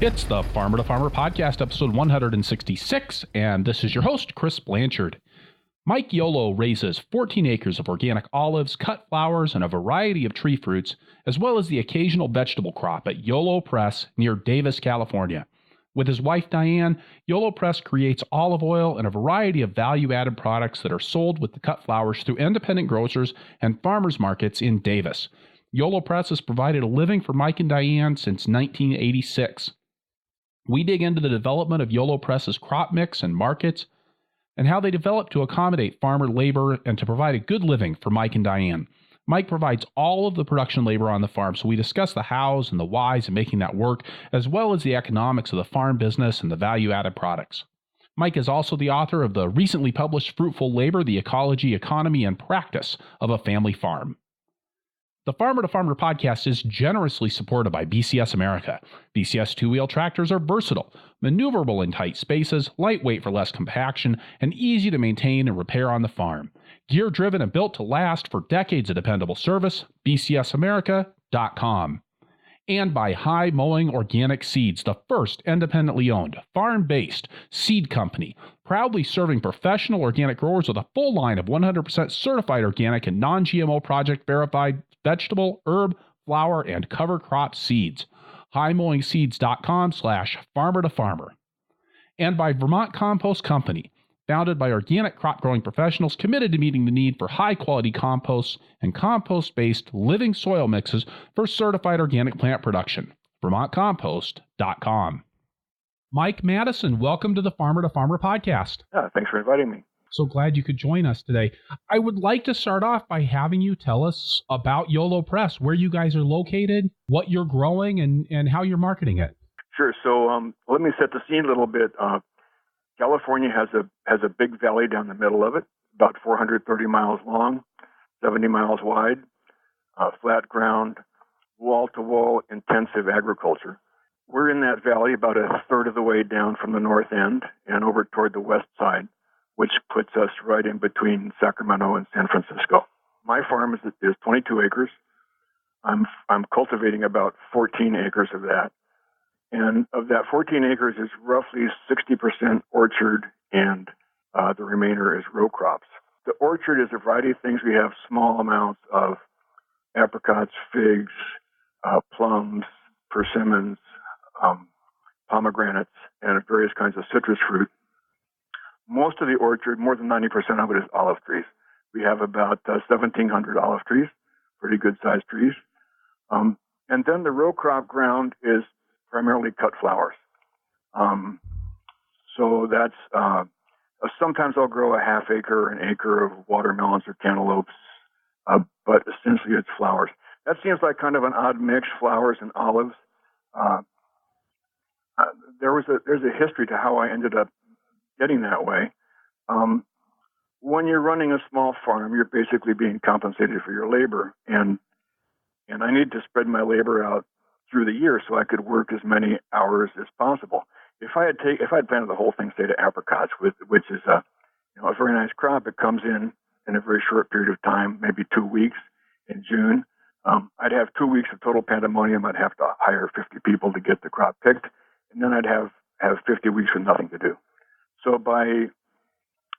It's the Farmer to Farmer podcast, episode 166, and this is your host, Chris Blanchard. Mike Yolo raises 14 acres of organic olives, cut flowers, and a variety of tree fruits, as well as the occasional vegetable crop at Yolo Press near Davis, California. With his wife, Diane, Yolo Press creates olive oil and a variety of value-added products that are sold with the cut flowers through independent grocers and farmers markets in Davis. Yolo Press has provided a living for Mike and Diane since 1986. We dig into the development of Yolo Press's crop mix and markets, and how they develop to accommodate farmer labor and to provide a good living for Mike and Diane. Mike provides all of the production labor on the farm, so we discuss the hows and the whys of making that work, as well as the economics of the farm business and the value-added products. Mike is also the author of the recently published Fruitful Labor, the Ecology, Economy, and Practice of a Family Farm. The Farmer to Farmer podcast is generously supported by BCS America. BCS two-wheel tractors are versatile, maneuverable in tight spaces, lightweight for less compaction, and easy to maintain and repair on the farm. Gear-driven and built to last for decades of dependable service, bcsamerica.com. And by High Mowing Organic Seeds, the first independently owned, farm-based seed company, proudly serving professional organic growers with a full line of 100% certified organic and non-GMO project-verified vegetable, herb, flower, and cover crop seeds. HighMowingSeeds.com/farmer-to-farmer. And by Vermont Compost Company, founded by organic crop growing professionals committed to meeting the need for high-quality composts and compost-based living soil mixes for certified organic plant production. VermontCompost.com. Mike Madison, welcome to the Farmer to Farmer podcast. Thanks for inviting me. So glad you could join us today. I would like to start off by having you tell us about Yolo Press, where you guys are located, what you're growing, and how you're marketing it. Sure. So let me set the scene a little bit. California has a big valley down the middle of it, about 430 miles long, 70 miles wide, flat ground, wall-to-wall intensive agriculture. We're in that valley about a third of the way down from the north end and over toward the west side, which puts us right in between Sacramento and San Francisco. My farm is 22 acres. I'm cultivating about 14 acres of that. And of that 14 acres is roughly 60% orchard, and the remainder is row crops. The orchard is a variety of things. We have small amounts of apricots, figs, plums, persimmons, pomegranates, and various kinds of citrus fruit. Most of the orchard, more than 90% of it, is olive trees. We have about 1,700 olive trees, pretty good-sized trees. And then the row crop ground is primarily cut flowers. So that's, sometimes I'll grow a half acre, an acre of watermelons or cantaloupes, but essentially it's flowers. That seems like kind of an odd mix, flowers and olives. There's a history to how I ended up getting that way. When you're running a small farm, you're basically being compensated for your labor, and I need to spread my labor out through the year so I could work as many hours as possible. If I had planted the whole thing, say, to apricots, which is a very nice crop, it comes in a very short period of time, maybe 2 weeks in June. I'd have 2 weeks of total pandemonium. I'd have to hire 50 people to get the crop picked, and then I'd have 50 weeks with nothing to do. So by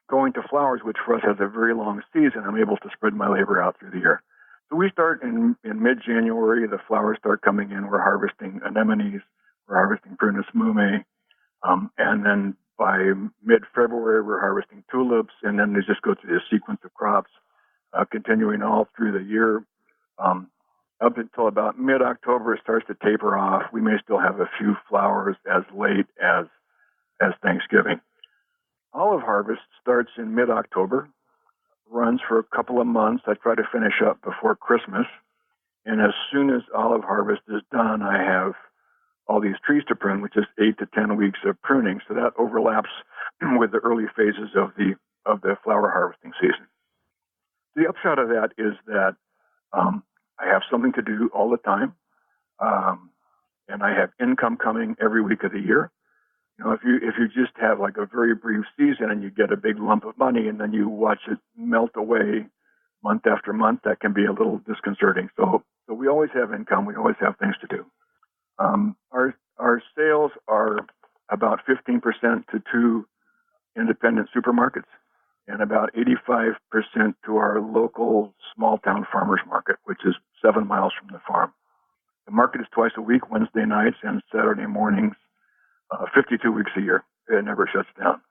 going to flowers, which for us has a very long season, I'm able to spread my labor out through the year. So we start in mid-January. The flowers start coming in. We're harvesting anemones. We're harvesting Prunus mume. And then by mid-February, we're harvesting tulips. And then they just go through this sequence of crops, continuing all through the year. Up until about mid-October, it starts to taper off. We may still have a few flowers as late as Thanksgiving. Olive harvest starts in mid-October, runs for a couple of months. I try to finish up before Christmas. And as soon as olive harvest is done, I have all these trees to prune, which is 8 to 10 weeks of pruning. So that overlaps with the early phases of the flower harvesting season. The upshot of that is that I have something to do all the time, and I have income coming every week of the year. If you just have like a very brief season and you get a big lump of money and then you watch it melt away month after month, that can be a little disconcerting. So we always have income. We always have things to do. Our sales are about 15% to two independent supermarkets and about 85% to our local small town farmers market, which is 7 miles from the farm. The market is twice a week, Wednesday nights and Saturday mornings, 52 weeks a year. It never shuts down.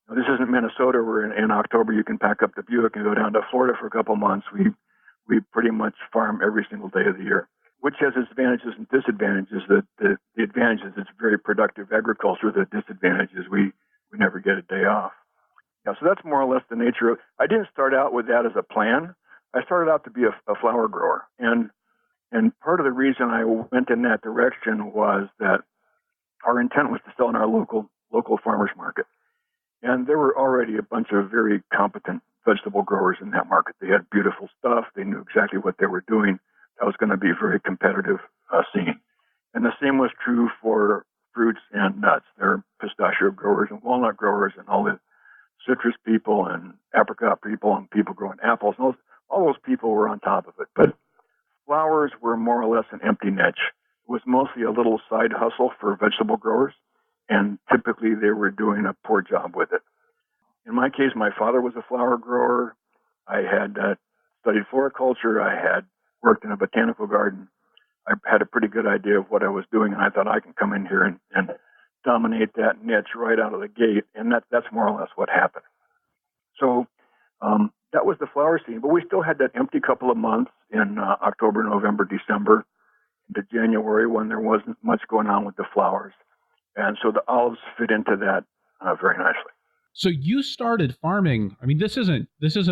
This isn't Minnesota where in October you can pack up the Buick and go down to Florida for a couple months. We pretty much farm every single day of the year, which has its advantages and disadvantages. The advantage is it's very productive agriculture. The disadvantage is we never get a day off. Yeah, so that's more or less the nature of. I didn't start out with that as a plan. I started out to be a flower grower, and part of the reason I went in that direction was that our intent was to sell in our local farmers market, and there were already a bunch of very competent vegetable growers in that market. They had beautiful stuff. They knew exactly what they were doing. That was going to be a very competitive scene, and the same was true for fruits and nuts. There are pistachio growers and walnut growers and all the citrus people and apricot people and people growing apples. And all those people were on top of it. But flowers were more or less an empty niche. It was mostly a little side hustle for vegetable growers, and typically they were doing a poor job with it. In my case, my father was a flower grower. I had studied floriculture. I had worked in a botanical garden. I had a pretty good idea of what I was doing, and I thought I can come in here and dominate that niche right out of the gate, and that's more or less what happened. So that was the flower scene, but we still had that empty couple of months in October, November, December, into January when there wasn't much going on with the flowers, and so the olives fit into that very nicely. So you started farming. I mean, this isn't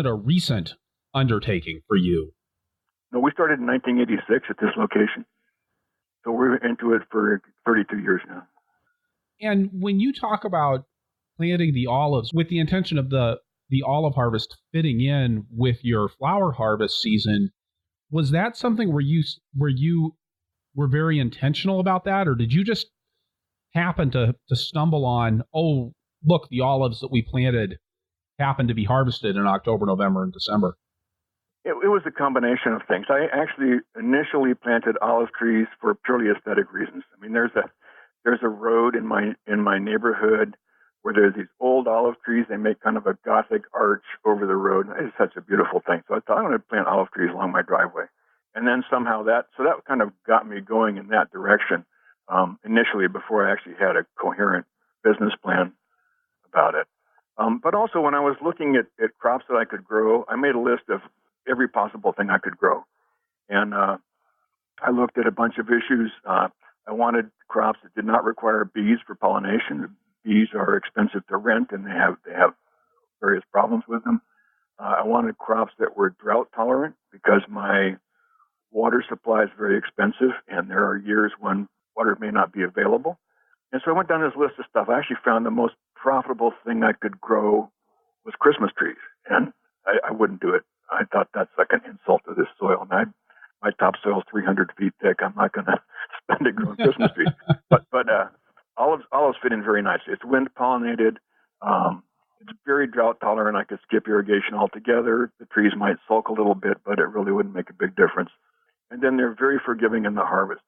a recent undertaking for you. No, we started in 1986 at this location, so we're into it for 32 years now. And when you talk about planting the olives with the intention of the olive harvest fitting in with your flower harvest season, was that something where you were very intentional about that, or did you just happen to stumble on, oh, look, the olives that we planted happened to be harvested in October, November, and December? It was a combination of things. I actually initially planted olive trees for purely aesthetic reasons. I mean, there's a road in my neighborhood where there's these old olive trees. They make kind of a Gothic arch over the road. It's such a beautiful thing. So I thought I'm going to plant olive trees along my driveway. And then somehow that kind of got me going in that direction initially before I actually had a coherent business plan about it. But also when I was looking at crops that I could grow, I made a list of every possible thing I could grow. And I looked at a bunch of issues. I wanted crops that did not require bees for pollination. Bees are expensive to rent, and they have various problems with them. I wanted crops that were drought tolerant because my water supply is very expensive, and there are years when water may not be available. And so I went down this list of stuff. I actually found the most profitable thing I could grow was Christmas trees, and I wouldn't do it. I thought that's like an insult to this soil. And my topsoil is 300 feet thick. I'm not going to spend it growing Christmas trees. But olives fit in very nicely. It's wind pollinated. It's very drought tolerant. I could skip irrigation altogether. The trees might sulk a little bit, but it really wouldn't make a big difference. And then they're very forgiving in the harvest.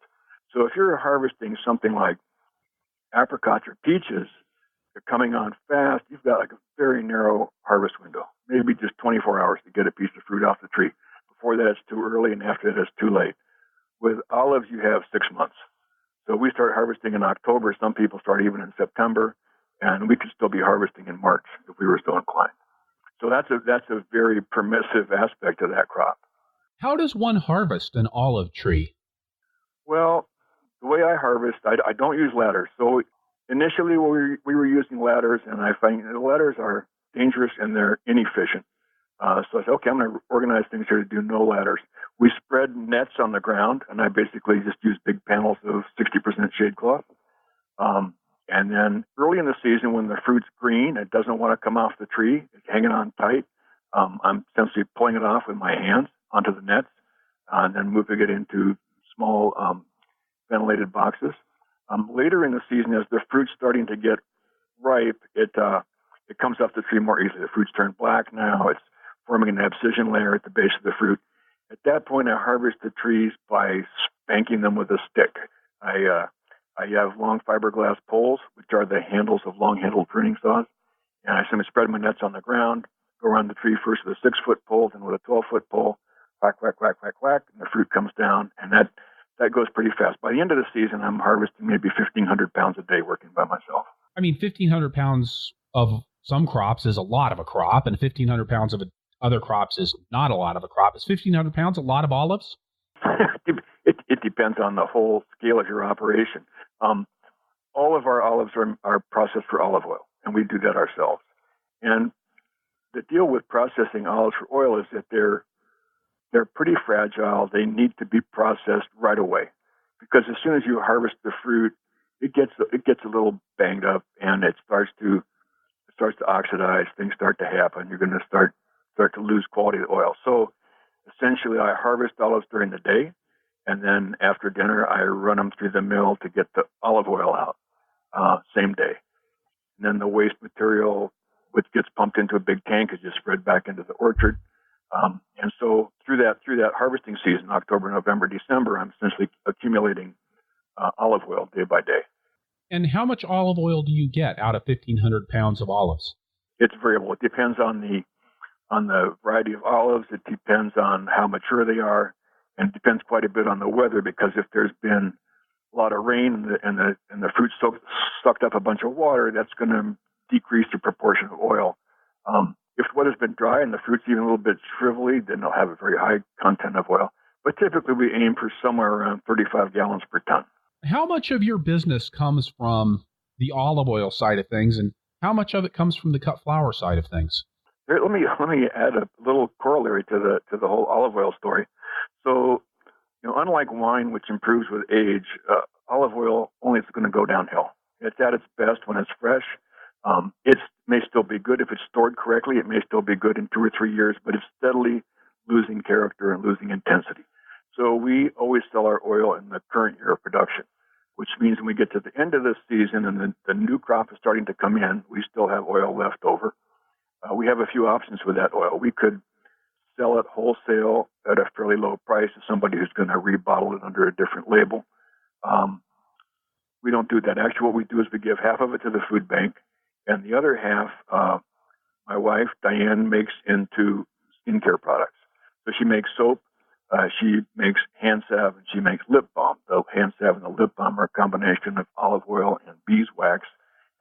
So if you're harvesting something like apricots or peaches, they're coming on fast. You've got like a very narrow harvest window, maybe just 24 hours to get a piece of fruit off the tree. Before that, it's too early, and after that, it's too late. With olives, you have 6 months. So we start harvesting in October. Some people start even in September, and we could still be harvesting in March if we were so inclined. So that's a very permissive aspect of that crop. How does one harvest an olive tree? Well, the way I harvest, I don't use ladders. So initially we were using ladders, and I find the ladders are dangerous and they're inefficient. So I said, okay, I'm going to organize things here to do no ladders. We spread nets on the ground, and I basically just use big panels of 60% shade cloth. And then early in the season, when the fruit's green, it doesn't want to come off the tree, it's hanging on tight. I'm essentially pulling it off with my hands onto the nets, and then moving it into small ventilated boxes. Later in the season, as the fruit's starting to get ripe, it comes off the tree more easily. The fruit's turned black now. It's forming an abscission layer at the base of the fruit. At that point, I harvest the trees by spanking them with a stick. I I have long fiberglass poles, which are the handles of long-handled pruning saws. And I simply spread my nets on the ground, go around the tree first with a 6-foot pole, then with a 12-foot pole, whack, whack, whack, whack, whack, and the fruit comes down. And that goes pretty fast. By the end of the season, I'm harvesting maybe 1,500 pounds a day working by myself. I mean, 1,500 pounds of some crops is a lot of a crop, and 1,500 pounds of other crops is not a lot of a crop. Is 1,500 pounds a lot of olives? It depends on the whole scale of your operation. All of our olives are processed for olive oil, and we do that ourselves. And the deal with processing olives for oil is that they're pretty fragile. They need to be processed right away, because as soon as you harvest the fruit, it gets a little banged up, and it starts to oxidize. Things start to happen. You're going to start to lose quality of the oil. So essentially, I harvest olives during the day, and then after dinner, I run them through the mill to get the olive oil out same day. And then the waste material, which gets pumped into a big tank, is just spread back into the orchard. And so through that harvesting season, October, November, December, I'm essentially accumulating olive oil day by day. And how much olive oil do you get out of 1,500 pounds of olives? It's variable. It depends on the variety of olives. It depends on how mature they are, and it depends quite a bit on the weather, because if there's been a lot of rain and the fruit sucked up a bunch of water, that's going to decrease the proportion of oil. If the weather's been dry and the fruit's even a little bit shrivelly, then they'll have a very high content of oil. But typically we aim for somewhere around 35 gallons per ton. How much of your business comes from the olive oil side of things, and how much of it comes from the cut flower side of things? Here, let me add a little corollary to the whole olive oil story. So, unlike wine, which improves with age, olive oil only is going to go downhill. It's at its best when it's fresh. It may still be good if it's stored correctly. It may still be good in 2 or 3 years, but it's steadily losing character and losing intensity. So we always sell our oil in the current year of production, which means when we get to the end of the season and the new crop is starting to come in, we still have oil left over. We have a few options with that oil. We could sell it wholesale at a fairly low price to somebody who's going to rebottle it under a different label. We don't do that. Actually, what we do is we give half of it to the food bank, and the other half, my wife, Diane, makes into skincare products. So she makes soap, she makes hand salve, and she makes lip balm. The hand salve and the lip balm are a combination of olive oil and beeswax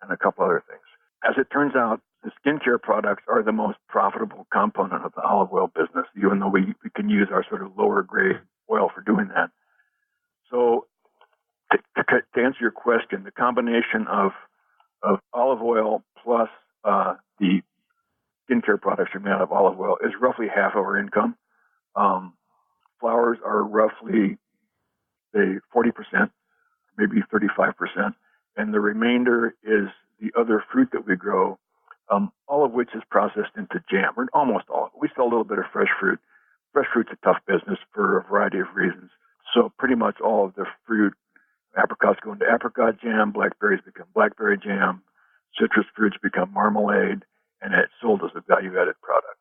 and a couple other things. As it turns out, the skincare products are the most profitable component of the olive oil business, even though we can use our sort of lower grade oil for doing that. So to answer your question, the combination of olive oil plus the skincare products made out of olive oil is roughly half of our income. Flowers are roughly, say, 40%, maybe 35%, and the remainder is the other fruit that we grow, all of which is processed into jam, or almost all of it. We sell a little bit of fresh fruit. Fresh fruit's a tough business for a variety of reasons. So pretty much all of the fruit, apricots go into apricot jam, blackberries become blackberry jam, citrus fruits become marmalade, and it's sold as a value-added product.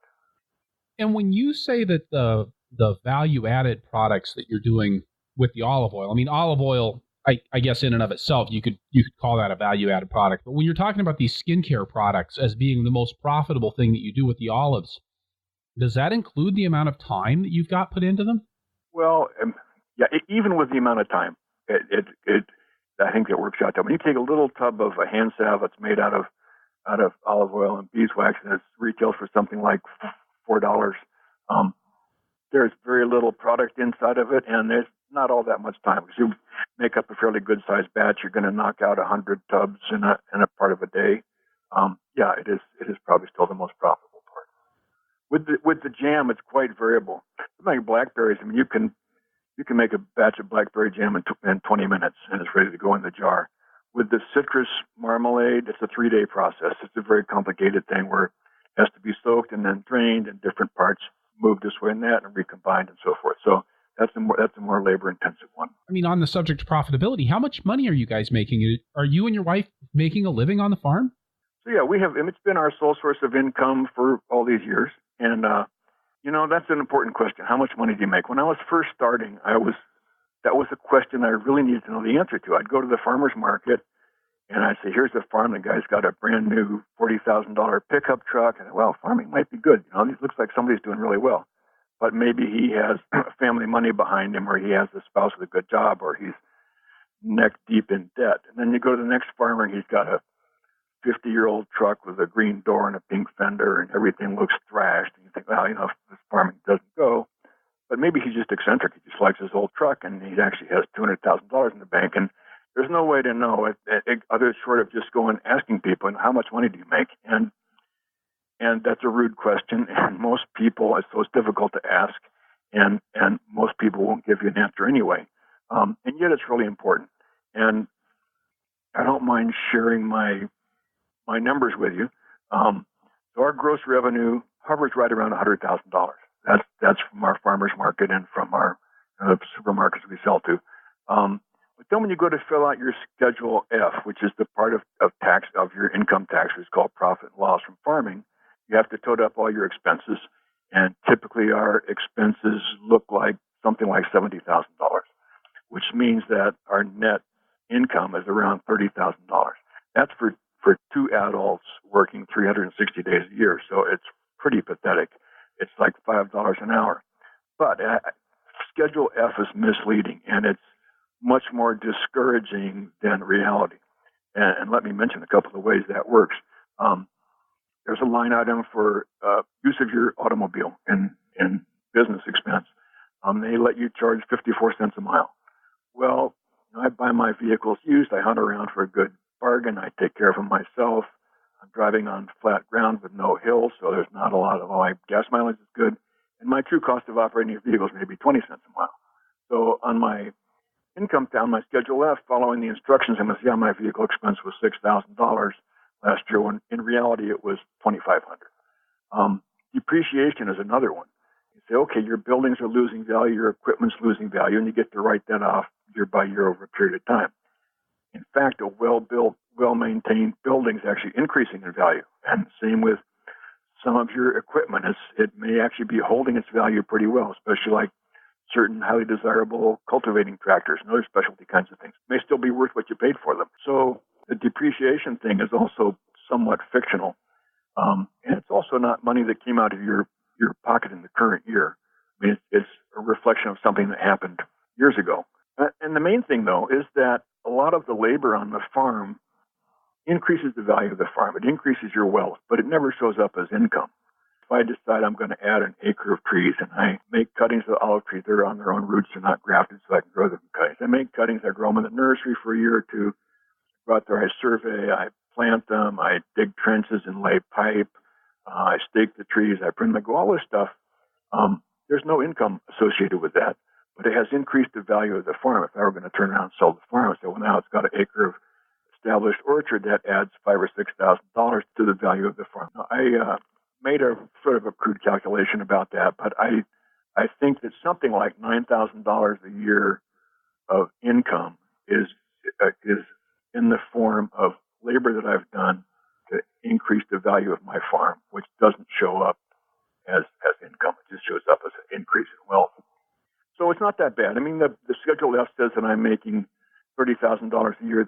And when you say that the value-added products that you're doing with the olive oil, I mean, olive oil, I guess in and of itself, you could call that a value-added product. But when you're talking about these skincare products as being the most profitable thing that you do with the olives, does that include the amount of time that you've got put into them? Well, yeah, even with the amount of time, I think it works out. When you take a little tub of a hand salve that's made out of olive oil and beeswax, and it retails for something like $4, there's very little product inside of it, and there's not all that much time. Because you make up a fairly good-sized batch, you're going to knock out 100 tubs in a part of a day. Yeah, it is probably still the most profitable part. With the jam, it's quite variable. Like blackberries, I mean, you can make a batch of blackberry jam in 20 minutes, and it's ready to go in the jar. With the citrus marmalade, it's a 3-day process. It's a very complicated thing where it has to be soaked and then drained, and different parts moved this way and that, and recombined and so forth. So that's a more labor-intensive one. I mean, on the subject of profitability, how much money are you guys making? Are you and your wife making a living on the farm? So yeah, it's been our sole source of income for all these years, and that's an important question. How much money do you make? When I was first starting, I was that was a question I really needed to know the answer to. I'd go to the farmer's market and I'd say, here's the farm. The guy's got a brand new $40,000 pickup truck. And well, farming might be good. It looks like somebody's doing really well. But maybe he has family money behind him, or he has a spouse with a good job, or he's neck deep in debt. And then you go to the next farmer and he's got a 50-year-old truck with a green door and a pink fender and everything looks thrashed. And you think, well, if this farming doesn't go, but maybe he's just eccentric. He just likes his old truck and he actually has $200,000 in the bank. And there's no way to know other short of just going asking people, and how much money do you make? And that's a rude question. And most people, so it's difficult to ask. And most people won't give you an answer anyway. And yet it's really important. And I don't mind sharing my numbers with you. So our gross revenue hovers right around $100,000. That's from our farmers market and from our supermarkets we sell to. But then when you go to fill out your Schedule F, which is the part of tax of your income tax, which is called profit and loss from farming, you have to total up all your expenses. And typically our expenses look like something like $70,000, which means that our net income is around $30,000. That's for two adults working 360 days a year. So it's pretty pathetic. It's like $5 an hour. But Schedule F is misleading, and it's much more discouraging than reality. And let me mention a couple of ways that works. There's a line item for use of your automobile in business expense. They let you charge 54 cents a mile. Well, I buy my vehicles used. I hunt around for a good bargain. I take care of them myself. I'm driving on flat ground with no hills, so there's not a lot of my gas mileage is good. And my true cost of operating vehicles may be 20 cents a mile. So on my income down, my Schedule F, following the instructions, I'm going to see my vehicle expense was $6,000 last year, when in reality it was $2,500. Depreciation is another one. You say, okay, your buildings are losing value, your equipment's losing value, and you get to write that off year by year over a period of time. In fact, a well-built, well-maintained building is actually increasing in value. And same with some of your equipment. It may actually be holding its value pretty well, especially like certain highly desirable cultivating tractors and other specialty kinds of things. May still be worth what you paid for them. So the depreciation thing is also somewhat fictional. And it's also not money that came out of your pocket in the current year. I mean, it's a reflection of something that happened years ago. And the main thing, though, is that a lot of the labor on the farm increases the value of the farm. It increases your wealth, but it never shows up as income. If I decide I'm going to add an acre of trees and I make cuttings of olive trees, they're on their own roots, they're not grafted, so I can grow them in cuttings. I make cuttings, I grow them in the nursery for a year or two. Go out there, I survey, I plant them, I dig trenches and lay pipe, I stake the trees, I prune them, I go all this stuff. There's no income associated with that, but it has increased the value of the farm. If I were going to turn around and sell the farm, I say, well, now it's got an acre of established orchard that adds $5,000 or $6,000 to the value of the farm. Now, I made a sort of a crude calculation about that, but I think that something like $9,000 a year of income is in the form of labor that I've done to increase the value of my farm, which doesn't show up as income. It just shows up as an increase in wealth. So it's not that bad. I mean, the Schedule F says that I'm making $30,000 a year.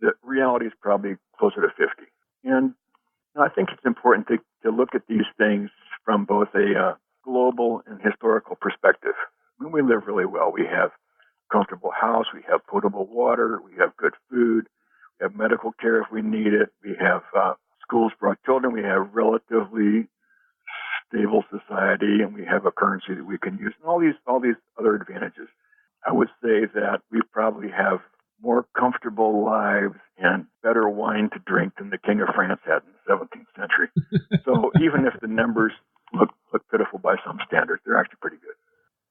The reality is probably closer to 50. And I think it's important to look at these things from both a global and historical perspective. I mean, we live really well. We have a comfortable house. We have potable water. We have good food. We have medical care if we need it. We have schools for our children. We have relatively stable society, and we have a currency that we can use, and all these other advantages. I would say that we probably have more comfortable lives and better wine to drink than the King of France had in the 17th century. So even if the numbers look pitiful by some standards, they're actually pretty good.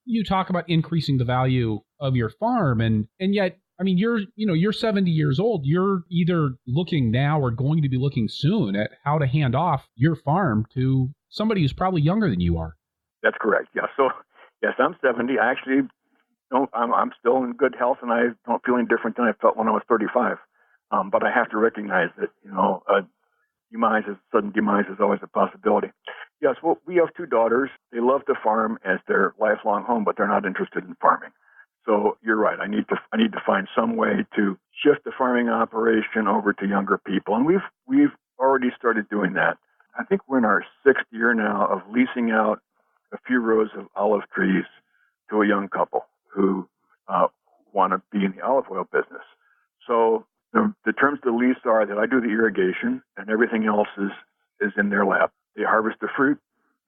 You talk about increasing the value of your farm, and yet, I mean, you're 70 years old. You're either looking now or going to be looking soon at how to hand off your farm to somebody who's probably younger than you are. That's correct. Yeah. So yes, I'm 70. I actually I'm still in good health, and I don't feel any different than I felt when I was 35. But I have to recognize that sudden demise is always a possibility. Yes. Well, we have two daughters. They love to farm as their lifelong home, but they're not interested in farming. So you're right. I need to find some way to shift the farming operation over to younger people, and we've already started doing that. I think we're in our 6th year now of leasing out a few rows of olive trees to a young couple who want to be in the olive oil business. So the terms of the lease are that I do the irrigation and everything else is in their lap. They harvest the fruit,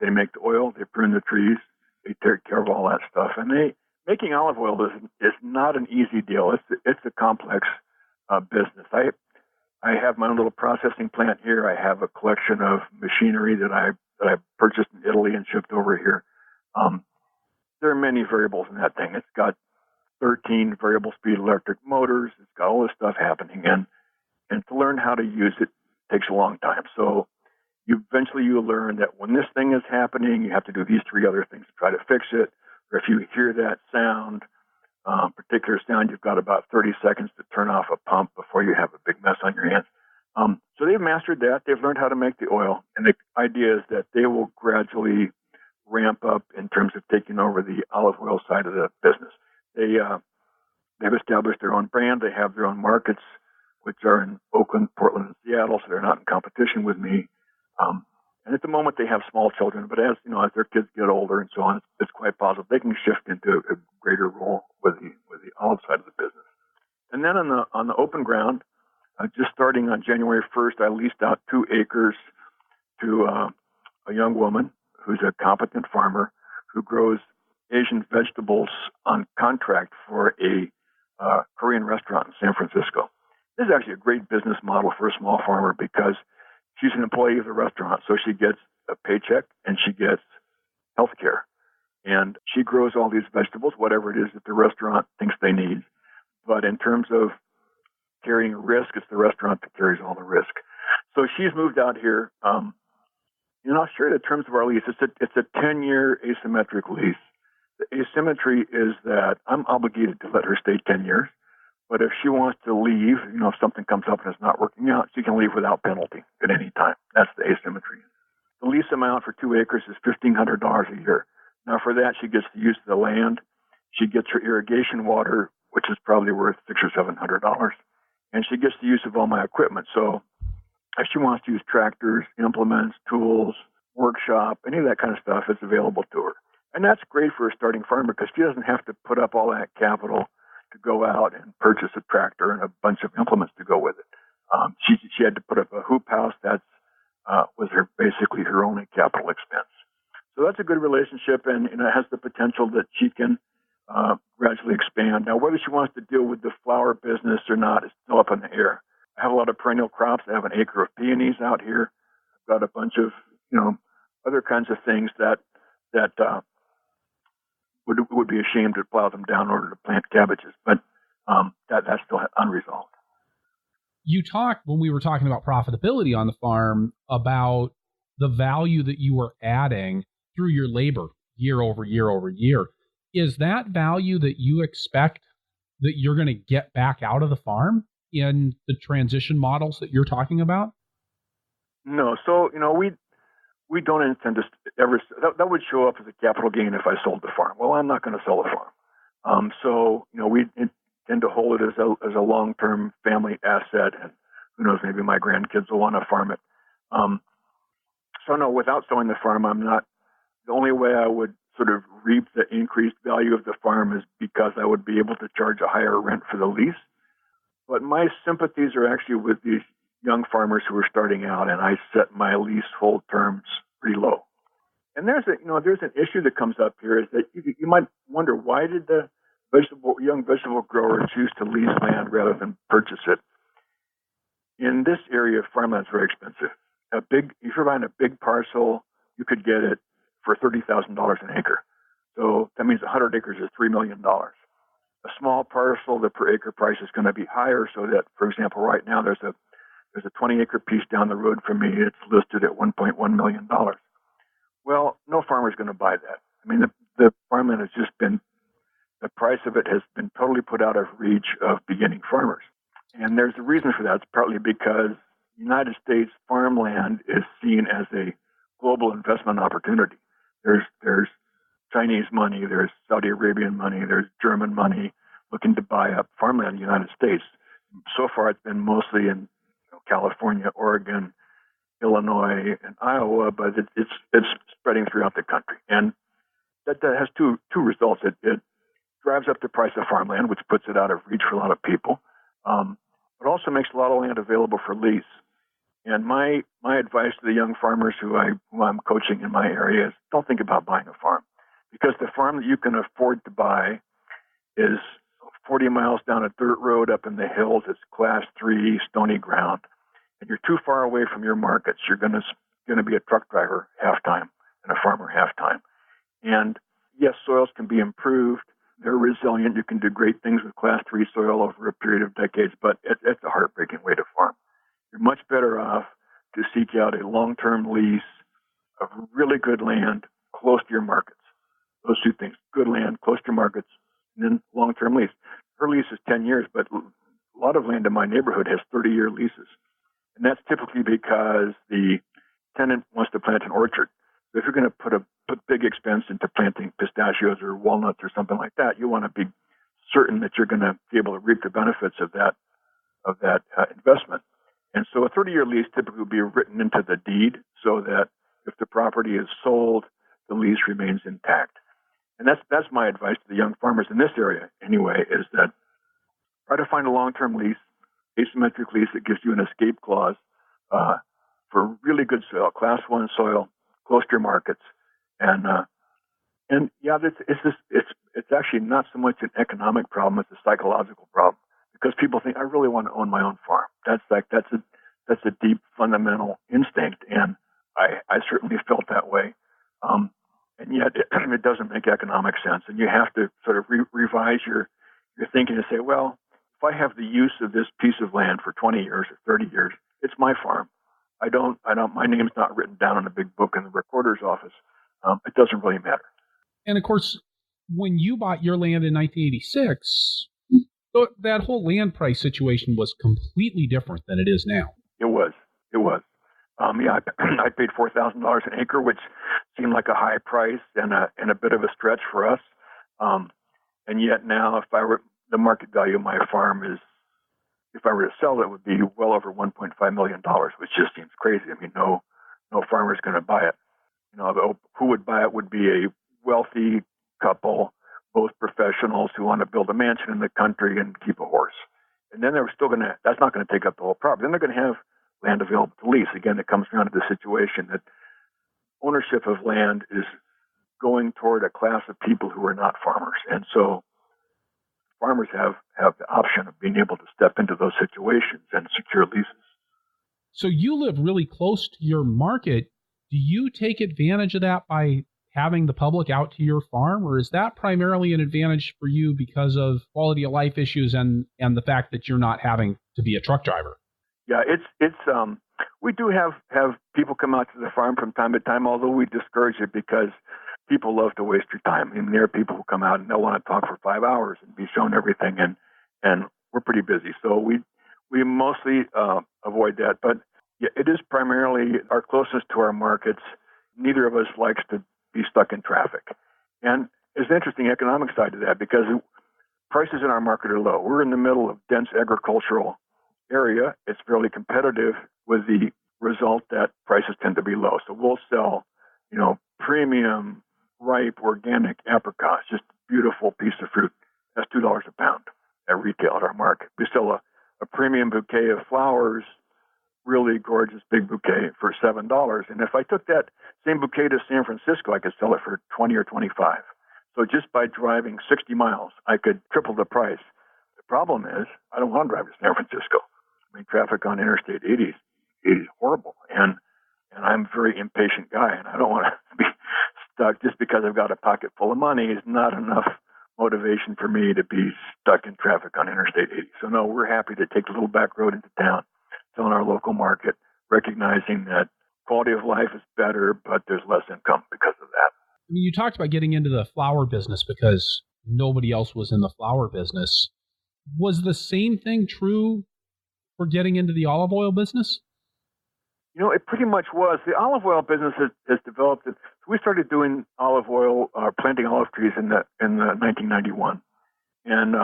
they make the oil, they prune the trees, they take care of all that stuff. And making olive oil is not an easy deal. It's a complex business. I have my own little processing plant here. I have a collection of machinery that I purchased in Italy and shipped over here. There are many variables in that thing. It's got 13 variable speed electric motors. It's got all this stuff happening, and to learn how to use it takes a long time. So eventually you learn that when this thing is happening, you have to do these 3 other things to try to fix it. Or if you hear that sound, particular sound, you've got about 30 seconds to turn off a pump before you have a big mess on your hands. So they've mastered that. They've learned how to make the oil. And the idea is that they will gradually ramp up in terms of taking over the olive oil side of the business. They've established their own brand. They have their own markets, which are in Oakland, Portland, and Seattle, so they're not in competition with me. And at the moment, they have small children, but as their kids get older and so on, it's quite possible they can shift into a greater role with the olive side of the business. And then on the open ground, just starting on January 1st, I leased out 2 acres to a young woman who's a competent farmer who grows Asian vegetables on contract for a Korean restaurant in San Francisco. This is actually a great business model for a small farmer because she's an employee of the restaurant, so she gets a paycheck and she gets health care. And she grows all these vegetables, whatever it is that the restaurant thinks they need. But in terms of carrying risk, it's the restaurant that carries all the risk. So she's moved out here. I'll share the terms of our lease. It's a 10-year asymmetric lease. The asymmetry is that I'm obligated to let her stay 10 years. But if she wants to leave, if something comes up and it's not working out, she can leave without penalty at any time. That's the asymmetry. The lease amount for 2 acres is $1,500 a year. Now, for that, she gets the use of the land. She gets her irrigation water, which is probably worth $600 or $700, and she gets the use of all my equipment. So, if she wants to use tractors, implements, tools, workshop, any of that kind of stuff, it's available to her. And that's great for a starting farmer because she doesn't have to put up all that capital to go out and purchase a tractor and a bunch of implements to go with it. She had to put up a hoop house. That was basically her only capital expense. So that's a good relationship, and it has the potential that she can gradually expand. Now, whether she wants to deal with the flower business or not is still up in the air. I have a lot of perennial crops. I have an acre of peonies out here. I've got a bunch of other kinds of things that would be ashamed to plow them down in order to plant cabbages, but that's still unresolved. You talked, when we were talking about profitability on the farm, about the value that you were adding through your labor year over year over year. Is that value that you expect that you're going to get back out of the farm in the transition models that you're talking about? No. So, we don't intend to ever, that would show up as a capital gain if I sold the farm. Well, I'm not going to sell the farm. So, we intend to hold it as a long-term family asset, and who knows, maybe my grandkids will want to farm it. So no, without selling the farm, the only way I would sort of reap the increased value of the farm is because I would be able to charge a higher rent for the lease. But my sympathies are actually with these young farmers who are starting out, and I set my leasehold terms pretty low. And there's an issue that comes up here is that you might wonder, why did the young vegetable grower choose to lease land rather than purchase it? In this area, farmland is very expensive. If you're buying a big parcel, you could get it for $30,000 an acre. So that means 100 acres is $3 million. A small parcel, the per acre price is going to be higher. So that, for example, right now there's a 20-acre piece down the road from me. It's listed at $1.1 million. Well, no farmer is going to buy that. I mean, the farmland has just been, the price of it has been totally put out of reach of beginning farmers. And there's a reason for that. It's partly because United States farmland is seen as a global investment opportunity. There's Chinese money, there's Saudi Arabian money, there's German money looking to buy up farmland in the United States. So far, it's been mostly in California, Oregon, Illinois, and Iowa, but it's spreading throughout the country. And that has two results. It drives up the price of farmland, which puts it out of reach for a lot of people. It also makes a lot of land available for lease. And my advice to the young farmers who I'm coaching in my area is don't think about buying a farm, because the farm that you can afford to buy is 40 miles down a dirt road up in the hills. It's class 3 stony ground, and you're too far away from your markets. You're going to be a truck driver half time and a farmer half time. And yes, soils can be improved. They're resilient. You can do great things with class 3 soil over a period of decades, but it's a heartbreaking way to farm. You're much better off to seek out a long-term lease of really good land close to your markets. Those two things, good land close to your markets, and then long-term lease. Her lease is 10 years, but a lot of land in my neighborhood has 30-year leases. And that's typically because the tenant wants to plant an orchard. So if you're going to put big expense into planting pistachios or walnuts or something like that, you want to be certain that you're going to be able to reap the benefits of that investment. And so a 30-year lease typically will be written into the deed so that if the property is sold, the lease remains intact. And that's my advice to the young farmers in this area anyway, is that try to find a long-term lease, asymmetric lease that gives you an escape clause for really good soil, class 1 soil, close to your markets. And yeah, it's actually not so much an economic problem, it's a psychological problem, because people think I really want to own my own farm. That's a deep fundamental instinct, and I certainly felt that way. And yet it doesn't make economic sense, and you have to sort of revise your thinking and say, well, if I have the use of this piece of land for 20 years or 30 years, it's my farm. My name's not written down in a big book in the recorder's office. It doesn't really matter. And of course, when you bought your land in 1986, that whole land price situation was completely different than it is now. It was. Yeah, I paid $4,000 an acre, which seemed like a high price and a bit of a stretch for us. And yet now, the market value of my farm is, if I were to sell it, would be well over $1.5 million, which just seems crazy. I mean, no farmer's going to buy it. Who would buy it would be a wealthy couple, both professionals who want to build a mansion in the country and keep a horse. And then that's not going to take up the whole property. Then they're going to have land available to lease. Again, it comes down to the situation that ownership of land is going toward a class of people who are not farmers. And so farmers have the option of being able to step into those situations and secure leases. So you live really close to your market. Do you take advantage of that by having the public out to your farm, or is that primarily an advantage for you because of quality of life issues and the fact that you're not having to be a truck driver? Yeah, we do have people come out to the farm from time to time, although we discourage it because people love to waste your time. I mean, there are people who come out and they'll want to talk for 5 hours and be shown everything, and we're pretty busy, so we mostly avoid that. But yeah, it is primarily our closeness to our markets. Neither of us likes to be stuck in traffic. And there's an interesting economic side to that because prices in our market are low. We're in the middle of dense agricultural area. It's fairly competitive, with the result that prices tend to be low. So we'll sell, premium, ripe, organic apricots, just a beautiful piece of fruit. That's $2 a pound at retail at our market. We sell a premium bouquet of flowers, really gorgeous big bouquet, for $7. And if I took that same bouquet to San Francisco, I could sell it for $20 or $25. So just by driving 60 miles, I could triple the price. The problem is I don't want to drive to San Francisco. I mean, traffic on Interstate 80 is horrible. And I'm a very impatient guy, and I don't want to be stuck just because I've got a pocket full of money. Is not enough motivation for me to be stuck in traffic on Interstate 80. So no, we're happy to take a little back road into town, sell in our local market, recognizing that quality of life is better, but there's less income because of that. I mean, you talked about getting into the flower business because nobody else was in the flower business. Was the same thing true for getting into the olive oil business? It pretty much was. The olive oil business has developed. we started doing olive oil, planting olive trees in the 1991, and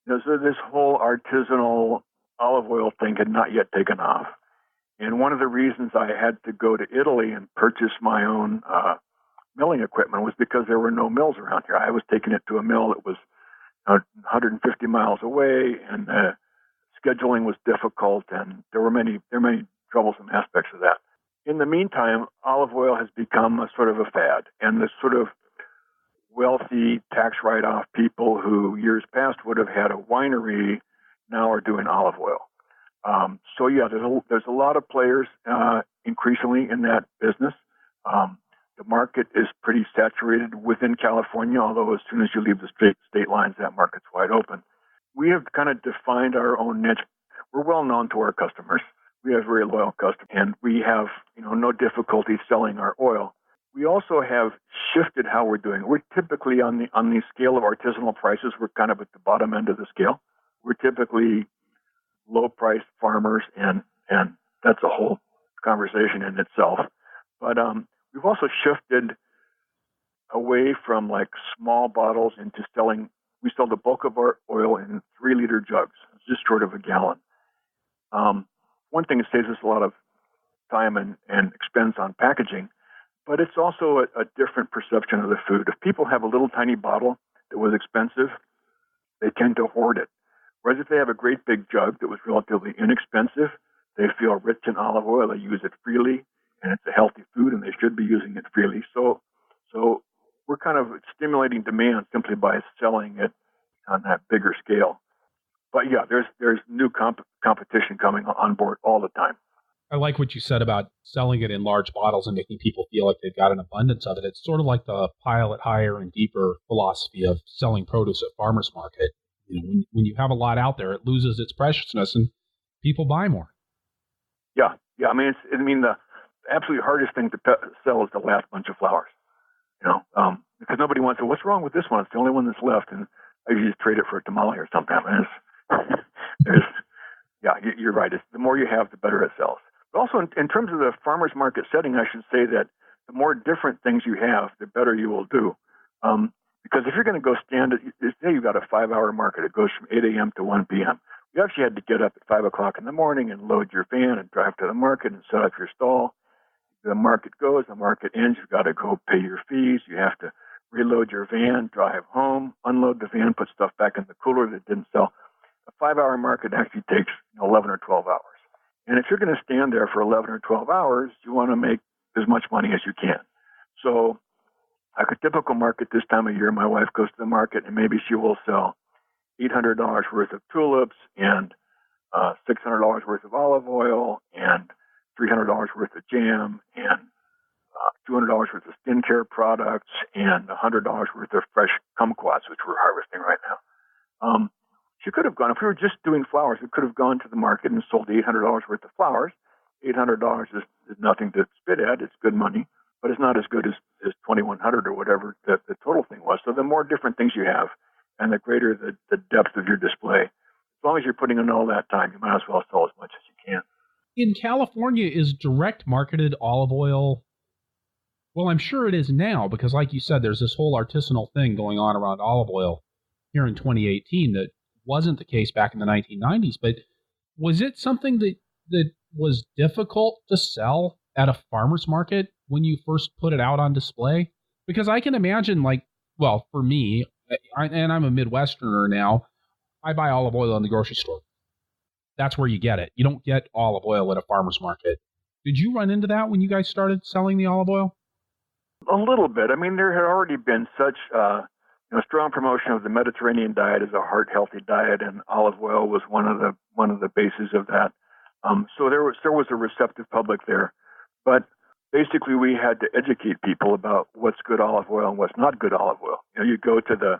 so this whole artisanal olive oil thing had not yet taken off. And one of the reasons I had to go to Italy and purchase my own milling equipment was because there were no mills around here. I was taking it to a mill that was 150 miles away, and scheduling was difficult, and there were many troublesome aspects of that. In the meantime, olive oil has become a sort of a fad, and the sort of wealthy tax write-off people who years past would have had a winery now are doing olive oil. So yeah, there's a lot of players increasingly in that business. The market is pretty saturated within California, although as soon as you leave the state lines, that market's wide open. We have kind of defined our own niche. We're well known to our customers. We have very loyal customers, and we have no difficulty selling our oil. We also have shifted how we're doing it. We're typically on the scale of artisanal prices. We're kind of at the bottom end of the scale. We're typically low-priced farmers, and that's a whole conversation in itself. But we've also shifted away from like small bottles into selling. We sell the bulk of our oil in 3-liter jugs, just short of a gallon. One thing, it saves us a lot of time and expense on packaging, but it's also a different perception of the food. If people have a little tiny bottle that was expensive, they tend to hoard it. Whereas if they have a great big jug that was relatively inexpensive, they feel rich in olive oil, they use it freely, and it's a healthy food, and they should be using it freely. So we're kind of stimulating demand simply by selling it on that bigger scale. But yeah, there's new competition coming on board all the time. I like what you said about selling it in large bottles and making people feel like they've got an abundance of it. It's sort of like the pile it higher and deeper philosophy of selling produce at farmers market. When you have a lot out there, it loses its preciousness and people buy more. Yeah. I mean, the absolute hardest thing to sell is the last bunch of flowers. Because nobody wants to. What's wrong with this one? It's the only one that's left, and I usually just trade it for a tamale or something. You're right. The more you have, the better it sells. But also, in terms of the farmers market setting, I should say that the more different things you have, the better you will do. Because if you're going to go stand at, say you've got a 5-hour market, it goes from 8 a.m. to 1 p.m. You actually had to get up at 5 o'clock in the morning and load your van and drive to the market and set up your stall. The market goes, the market ends, you've got to go pay your fees. You have to reload your van, drive home, unload the van, put stuff back in the cooler that didn't sell. A 5-hour market actually takes 11 or 12 hours. And if you're going to stand there for 11 or 12 hours, you want to make as much money as you can. So like a typical market this time of year, my wife goes to the market and maybe she will sell $800 worth of tulips and $600 worth of olive oil and $300 worth of jam and $200 worth of skincare products and $100 worth of fresh kumquats, which we're harvesting right now. She could have gone, if we were just doing flowers, we could have gone to the market and sold $800 worth of flowers. $800 is nothing to spit at. It's good money, but it's not as good as $2,100 or whatever the total thing was. So the more different things you have and the greater the depth of your display, as long as you're putting in all that time, you might as well sell as much as you can. In California, is direct marketed olive oil? Well, I'm sure it is now because, like you said, there's this whole artisanal thing going on around olive oil here in 2018 that wasn't the case back in the 1990s. But was it something that was difficult to sell at a farmer's market when you first put it out on display? Because I can imagine, for me, and I'm a Midwesterner now, I buy olive oil in the grocery store. That's where you get it. You don't get olive oil at a farmer's market. Did you run into that when you guys started selling the olive oil? A little bit. I mean, there had already been such strong promotion of the Mediterranean diet as a heart-healthy diet, and olive oil was one of the bases of that. So there was a receptive public there, but basically we had to educate people about what's good olive oil and what's not good olive oil. You go to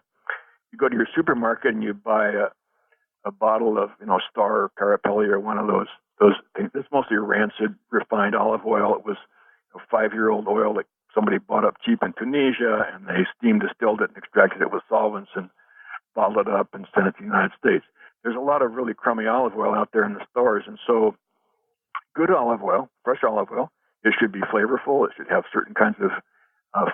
your supermarket and you buy a bottle of Star or Carapelli or one of those things. It's mostly rancid, refined olive oil. It was a 5-year-old oil that somebody bought up cheap in Tunisia, and they steam distilled it and extracted it with solvents and bottled it up and sent it to the United States. There's a lot of really crummy olive oil out there in the stores, and so good olive oil, fresh olive oil, It should be flavorful. It should have certain kinds of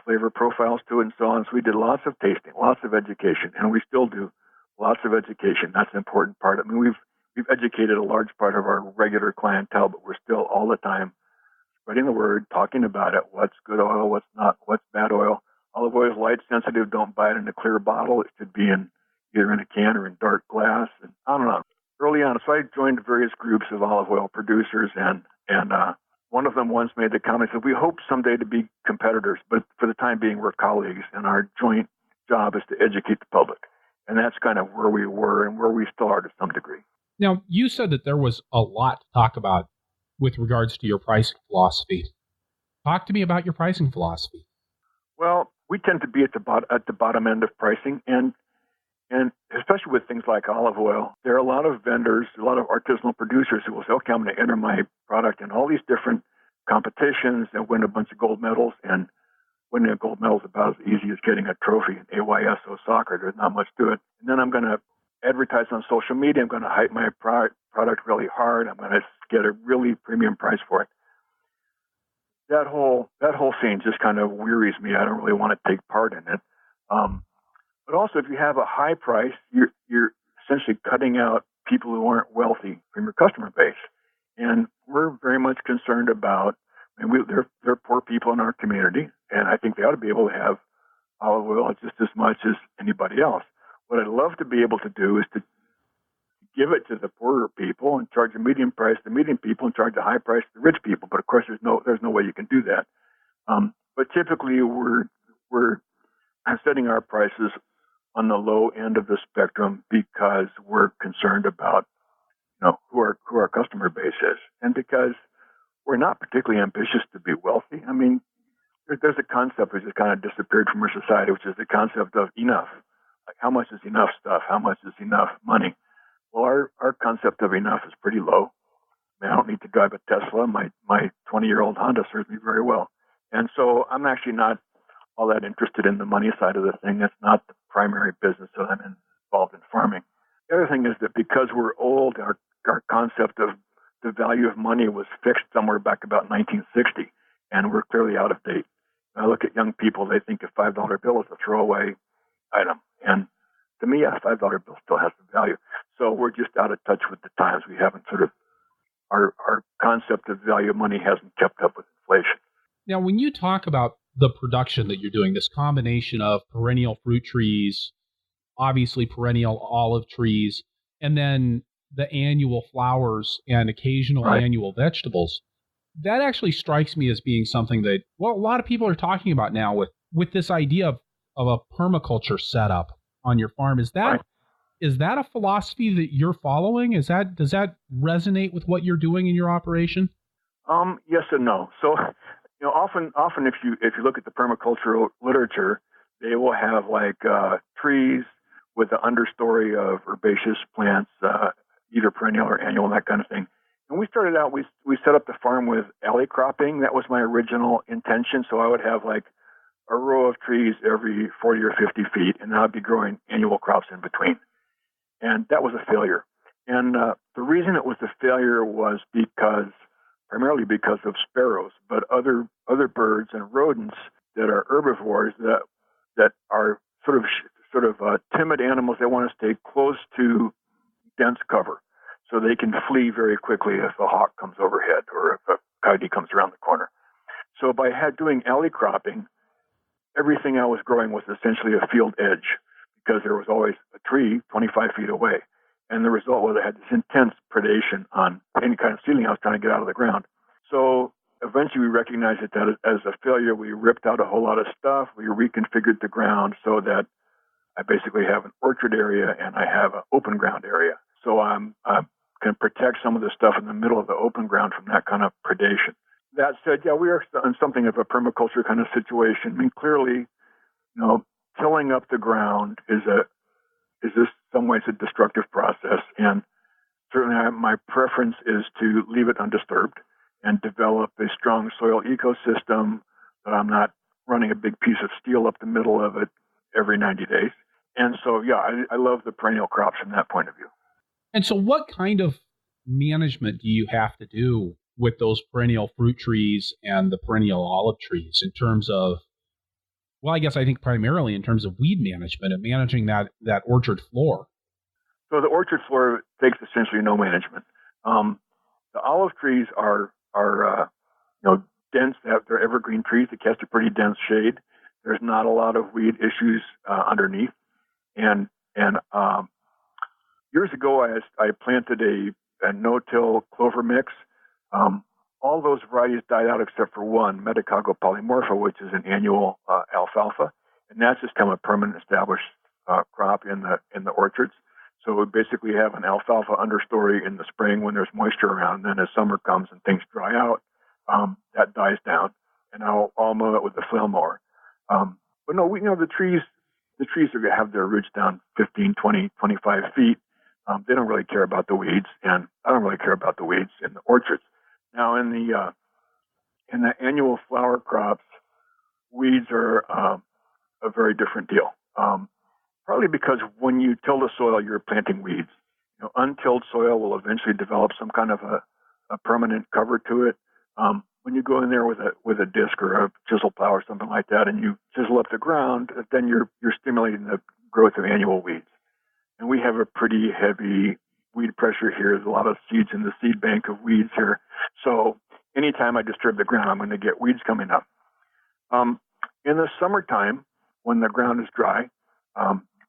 flavor profiles to it and so on. So we did lots of tasting, lots of education, and we still do lots of education. That's an important part. I mean, we've educated a large part of our regular clientele, but we're still all the time spreading the word, talking about it. What's good oil? What's not? What's bad oil? Olive oil is light sensitive. Don't buy it in a clear bottle. It should be in either in a can or in dark glass, and on and on. Early on, so I joined various groups of olive oil producers, and one of them once made the comment, said, we hope someday to be competitors, but for the time being, we're colleagues, and our joint job is to educate the public. And that's kind of where we were and where we still are to some degree. Now, you said that there was a lot to talk about with regards to your pricing philosophy. Talk to me about your pricing philosophy. Well, we tend to be at the bottom end of pricing, and especially with things like olive oil, there are a lot of vendors, a lot of artisanal producers who will say, okay, I'm going to enter my product in all these different competitions and win a bunch of gold medals. And winning a gold medal is about as easy as getting a trophy in AYSO soccer. There's not much to it. And then I'm going to advertise on social media. I'm going to hype my product really hard. I'm going to get a really premium price for it. That whole scene just kind of wearies me. I don't really want to take part in it. But also, if you have a high price, you're essentially cutting out people who aren't wealthy from your customer base. And we're very much concerned about, there are poor people in our community, and I think they ought to be able to have olive oil just as much as anybody else. What I'd love to be able to do is to give it to the poorer people and charge a medium price to medium people and charge a high price to the rich people. But of course, there's no way you can do that. But typically, we're setting our prices on the low end of the spectrum because we're concerned about who our customer base is, and because we're not particularly ambitious to be wealthy. I mean, there's a concept which has kind of disappeared from our society, which is the concept of enough. Like, how much is enough stuff? How much is enough money? Well, our concept of enough is pretty low. I don't need to drive a Tesla. My 20-year-old Honda serves me very well. And so I'm actually not all that interested in the money side of the thing. That's not the primary business that I'm involved in farming. The other thing is that because we're old, our concept of the value of money was fixed somewhere back about 1960, and we're clearly out of date. When I look at young people, they think a $5 bill is a throwaway item. And to me, a $5 bill still has some value. So we're just out of touch with the times. We haven't our concept of value of money hasn't kept up with inflation. Now, when you talk about the production that you're doing, this combination of perennial fruit trees, obviously perennial olive trees, and then the annual flowers and occasional annual vegetables, that actually strikes me as being something that, a lot of people are talking about now with this idea of a permaculture setup on your farm. Is that a philosophy that you're following? Does that resonate with what you're doing in your operation? Yes and no. So, often if you look at the permacultural literature, they will have trees with the understory of herbaceous plants, either perennial or annual, that kind of thing. And we started out, we set up the farm with alley cropping. That was my original intention. So I would have a row of trees every 40 or 50 feet, and I'd be growing annual crops in between. And that was a failure. And the reason it was a failure was primarily because of sparrows, but other birds and rodents that are herbivores that are sort of timid animals. They want to stay close to dense cover, so they can flee very quickly if a hawk comes overhead or if a coyote comes around the corner. So by doing alley cropping, everything I was growing was essentially a field edge because there was always a tree 25 feet away. And the result was I had this intense predation on any kind of seedling I was trying to get out of the ground. So eventually we recognized that as a failure. We ripped out a whole lot of stuff. We reconfigured the ground so that I basically have an orchard area and I have an open ground area. So I can protect some of the stuff in the middle of the open ground from that kind of predation. That said, we are in something of a permaculture kind of situation. I mean, clearly, tilling up the ground is some ways a destructive process, and certainly my preference is to leave it undisturbed and develop a strong soil ecosystem that I'm not running a big piece of steel up the middle of it every 90 days. And so, I love the perennial crops from that point of view. And so what kind of management do you have to do with those perennial fruit trees and the perennial olive trees in terms of, well, I think primarily in terms of weed management and managing that orchard floor? So the orchard floor takes essentially no management. The olive trees are dense. They're evergreen trees that cast a pretty dense shade. There's not a lot of weed issues underneath. And years ago, I planted a no-till clover mix. All those varieties died out except for one, Medicago polymorpha, which is an annual alfalfa, and that's just become a permanent established crop in the orchards. So we basically have an alfalfa understory in the spring when there's moisture around. Then as summer comes and things dry out, that dies down, and I'll mow it with a flail mower. But no, the trees have their roots down 15, 20, 25 feet. They don't really care about the weeds, and I don't really care about the weeds in the orchards. Now, in the annual flower crops, weeds are a very different deal. Partly because when you till the soil, you're planting weeds. Untilled soil will eventually develop some kind of a permanent cover to it. When you go in there with a disc or a chisel plow or something like that, and you chisel up the ground, then you're stimulating the growth of annual weeds. And we have a pretty heavy weed pressure here. There's a lot of seeds in the seed bank of weeds here. So anytime I disturb the ground, I'm going to get weeds coming up. In the summertime, when the ground is dry,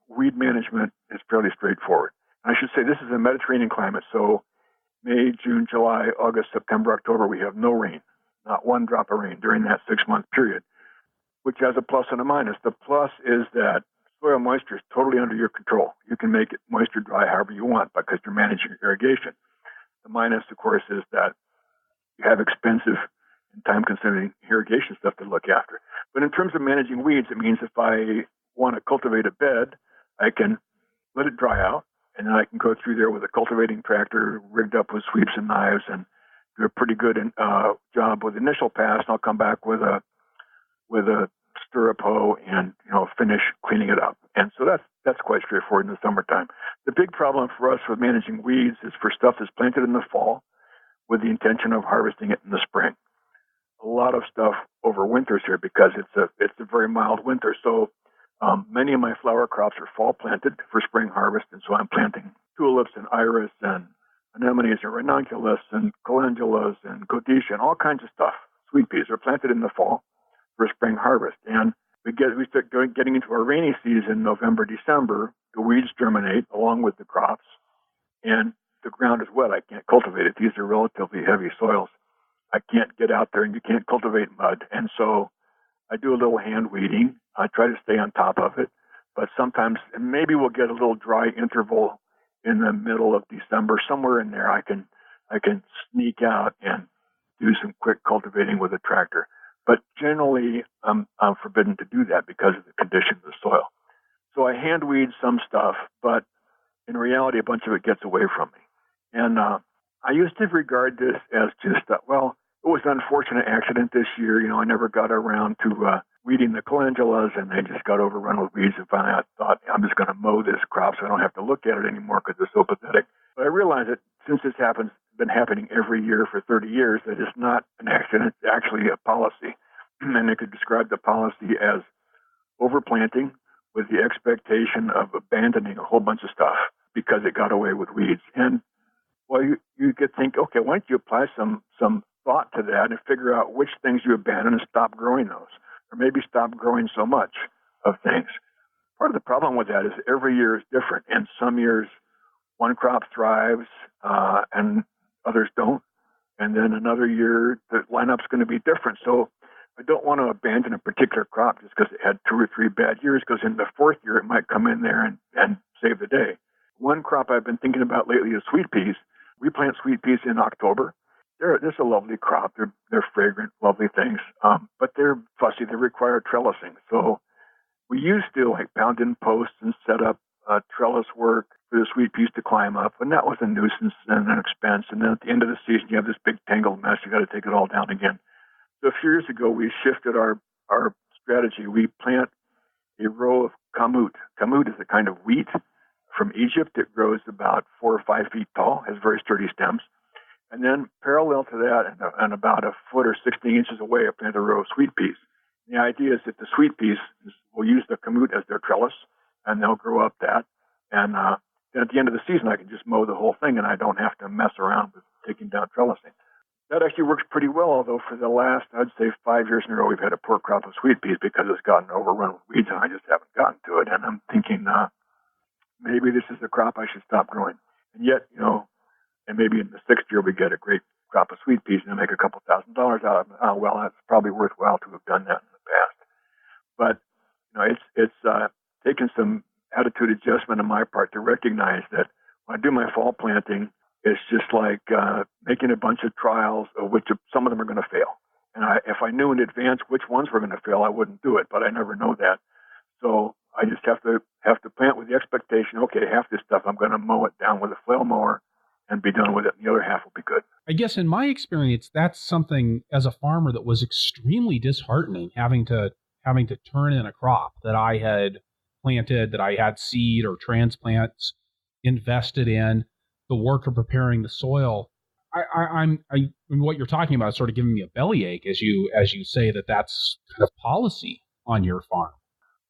weed management is fairly straightforward. And I should say this is a Mediterranean climate, so May, June, July, August, September, October, we have no rain, not one drop of rain during that 6-month period, which has a plus and a minus. The plus is that soil moisture is totally under your control. You can make it moisture dry however you want because you're managing your irrigation. The minus, of course, is that you have expensive and time-consuming irrigation stuff to look after. But in terms of managing weeds, it means if I want to cultivate a bed, I can let it dry out, and then I can go through there with a cultivating tractor rigged up with sweeps and knives and do a pretty good job with initial pass. And I'll come back with a stirrup hoe and finish cleaning it up. And so that's quite straightforward in the summertime. The big problem for us with managing weeds is for stuff that's planted in the fall with the intention of harvesting it in the spring. A lot of stuff overwinters here because it's a very mild winter. So many of my flower crops are fall planted for spring harvest, and so I'm planting tulips and iris and anemones and ranunculus and calendulas and godetia and all kinds of stuff. Sweet peas are planted in the fall for spring harvest, and we start getting into our rainy season, November, December. The weeds germinate along with the crops, and the ground is wet. I can't cultivate it. These are relatively heavy soils. I can't get out there, and you can't cultivate mud, and so I do a little hand weeding. I try to stay on top of it, but sometimes, and maybe we'll get a little dry interval in the middle of December, somewhere in there. I can sneak out and do some quick cultivating with a tractor, but generally I'm forbidden to do that because of the condition of the soil. So I hand weed some stuff, but in reality, a bunch of it gets away from me. And I used to regard this as just it was an unfortunate accident this year. I never got around to weeding the calendulas, and they just got overrun with weeds. And finally, I thought, I'm just going to mow this crop so I don't have to look at it anymore because it's so pathetic. But I realized that since this been happening every year for 30 years, that it's not an accident, it's actually a policy. And I could describe the policy as overplanting with the expectation of abandoning a whole bunch of stuff because it got away with weeds. And you could think, okay, why don't you apply some thought to that and figure out which things you abandon and stop growing those, or maybe stop growing so much of things. Part of the problem with that is every year is different, and some years one crop thrives and others don't, and then another year the lineup's going to be different. So I don't want to abandon a particular crop just because it had 2 or 3 bad years, because in the 4th year it might come in there and save the day. One crop I've been thinking about lately is sweet peas. We plant sweet peas in October. They're a lovely crop. They're fragrant, lovely things, but they're fussy. They require trellising. So we used to pound in posts and set up trellis work for the sweet peas to climb up, and that was a nuisance and an expense. And then at the end of the season, you have this big tangled mess. You got to take it all down again. So a few years ago, we shifted our strategy. We plant a row of kamut. Kamut is a kind of wheat from Egypt. It grows about 4 or 5 feet tall, has very sturdy stems. And then parallel parallel to that and about a foot or 16 inches away, I planted a row of sweet peas. The idea is that the sweet peas will use the commute as their trellis, and they'll grow up that. And then at the end of the season, I can just mow the whole thing, and I don't have to mess around with taking down trellising. That actually works pretty well, although for the last, I'd say 5 years in a row, we've had a poor crop of sweet peas because it's gotten overrun with weeds, and I just haven't gotten to it. And I'm thinking, maybe this is the crop I should stop growing. And yet, and maybe in the 6th year we get a great crop of sweet peas and make a couple $1,000s out of it. Oh, well, that's probably worthwhile to have done that in the past. But it's taken some attitude adjustment on my part to recognize that when I do my fall planting, it's just like making a bunch of trials, of which some of them are going to fail. And if I knew in advance which ones were going to fail, I wouldn't do it. But I never know that, so I just have to plant with the expectation. Okay, half this stuff I'm going to mow it down with a flail mower and be done with it. And the other half will be good. I guess in my experience, that's something as a farmer that was extremely disheartening, having to turn in a crop that I had planted, that I had seed or transplants invested in, the work of preparing the soil. What you're talking about is sort of giving me a bellyache as you say that's kind of policy on your farm.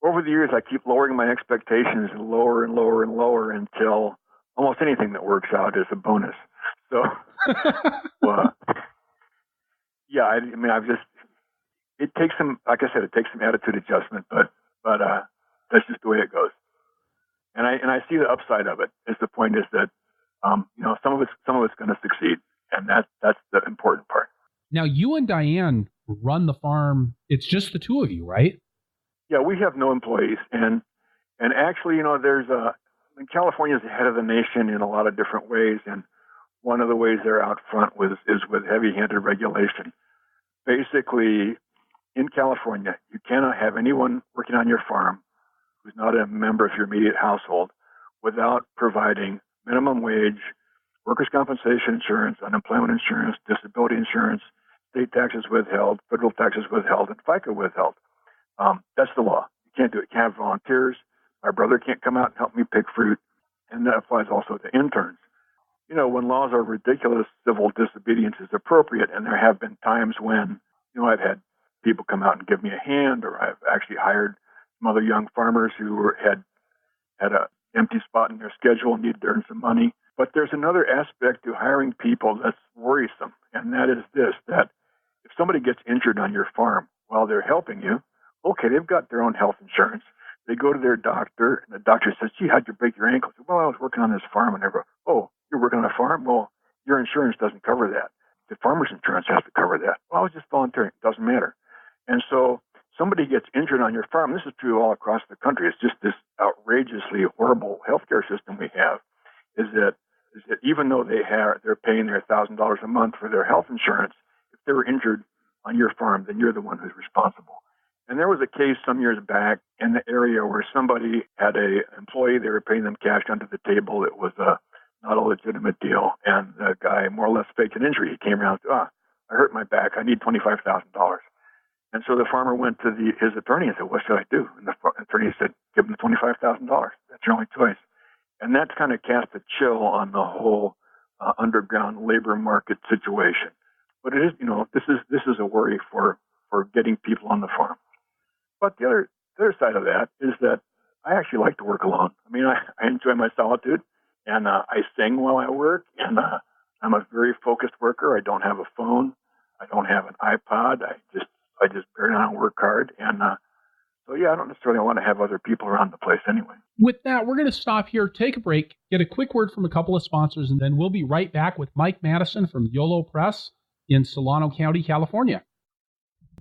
Over the years, I keep lowering my expectations lower and lower and lower until almost anything that works out is a bonus. So, yeah, it takes some, like I said, it takes some attitude adjustment, but that's just the way it goes. And I see the upside of it. The point is that some of it's going to succeed, and that's the important part. Now, you and Diane run the farm. It's just the two of you, right? Yeah, we have no employees, and actually, California is ahead of the nation in a lot of different ways, and one of the ways they're out front is with heavy-handed regulation. Basically, in California, you cannot have anyone working on your farm who's not a member of your immediate household without providing minimum wage, workers' compensation insurance, unemployment insurance, disability insurance, state taxes withheld, federal taxes withheld, and FICA withheld. That's the law. You can't do it. You can't have volunteers. My brother can't come out and help me pick fruit, and that applies also to interns. When laws are ridiculous, civil disobedience is appropriate, and there have been times when, I've had people come out and give me a hand, or I've actually hired some other young farmers who had an empty spot in their schedule and needed to earn some money. But there's another aspect to hiring people that's worrisome, and that is this, that if somebody gets injured on your farm while they're helping you, okay, they've got their own health insurance. They go to their doctor, and the doctor says, gee, how'd you break your ankle? I said, well, I was working on this farm, and they go, oh, you're working on a farm? Well, your insurance doesn't cover that. The farmer's insurance has to cover that. Well, I was just volunteering. It doesn't matter. And so somebody gets injured on your farm. This is true all across the country. It's just this outrageously horrible healthcare system we have, is that even though they're paying their $1,000 a month for their health insurance, if they were injured on your farm, then you're the one who's responsible. And there was a case some years back in the area where somebody had an employee, they were paying them cash under the table. It was not a legitimate deal. And the guy more or less faked an injury. He came around and said, I hurt my back. I need $25,000. And so the farmer went to his attorney and said, what should I do? And the attorney said, give him the $25,000. That's your only choice. And that's kind of cast a chill on the whole underground labor market situation. But it is, this is a worry for getting people on the farm. But the other side of that is that I actually like to work alone. I mean, I enjoy my solitude, and I sing while I work, and I'm a very focused worker. I don't have a phone. I don't have an iPod. I just bear down and work hard. And so, yeah, I don't necessarily want to have other people around the place anyway. With that, we're going to stop here, take a break, get a quick word from a couple of sponsors, and then we'll be right back with Mike Madison from Yolo Press in Solano County, California.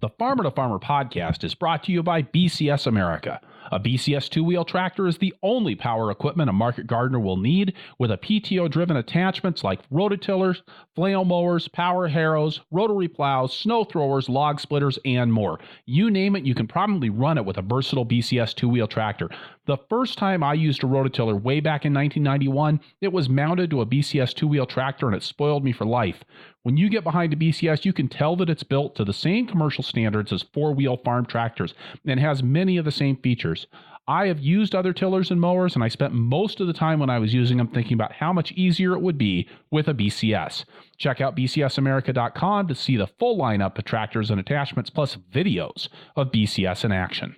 The Farmer to Farmer podcast is brought to you by BCS America. A BCS two-wheel tractor is the only power equipment a market gardener will need, with a PTO-driven attachments like rototillers, flail mowers, power harrows, rotary plows, snow throwers, log splitters, and more. You name it, you can probably run it with a versatile BCS two-wheel tractor. The first time I used a rototiller way back in 1991, it was mounted to a BCS two-wheel tractor, and it spoiled me for life. When you get behind a BCS, you can tell that it's built to the same commercial standards as four-wheel farm tractors and has many of the same features. years. I have used other tillers and mowers, and I spent most of the time when I was using them thinking about how much easier it would be with a BCS. Check out bcsamerica.com to see the full lineup of tractors and attachments, plus videos of BCS in action.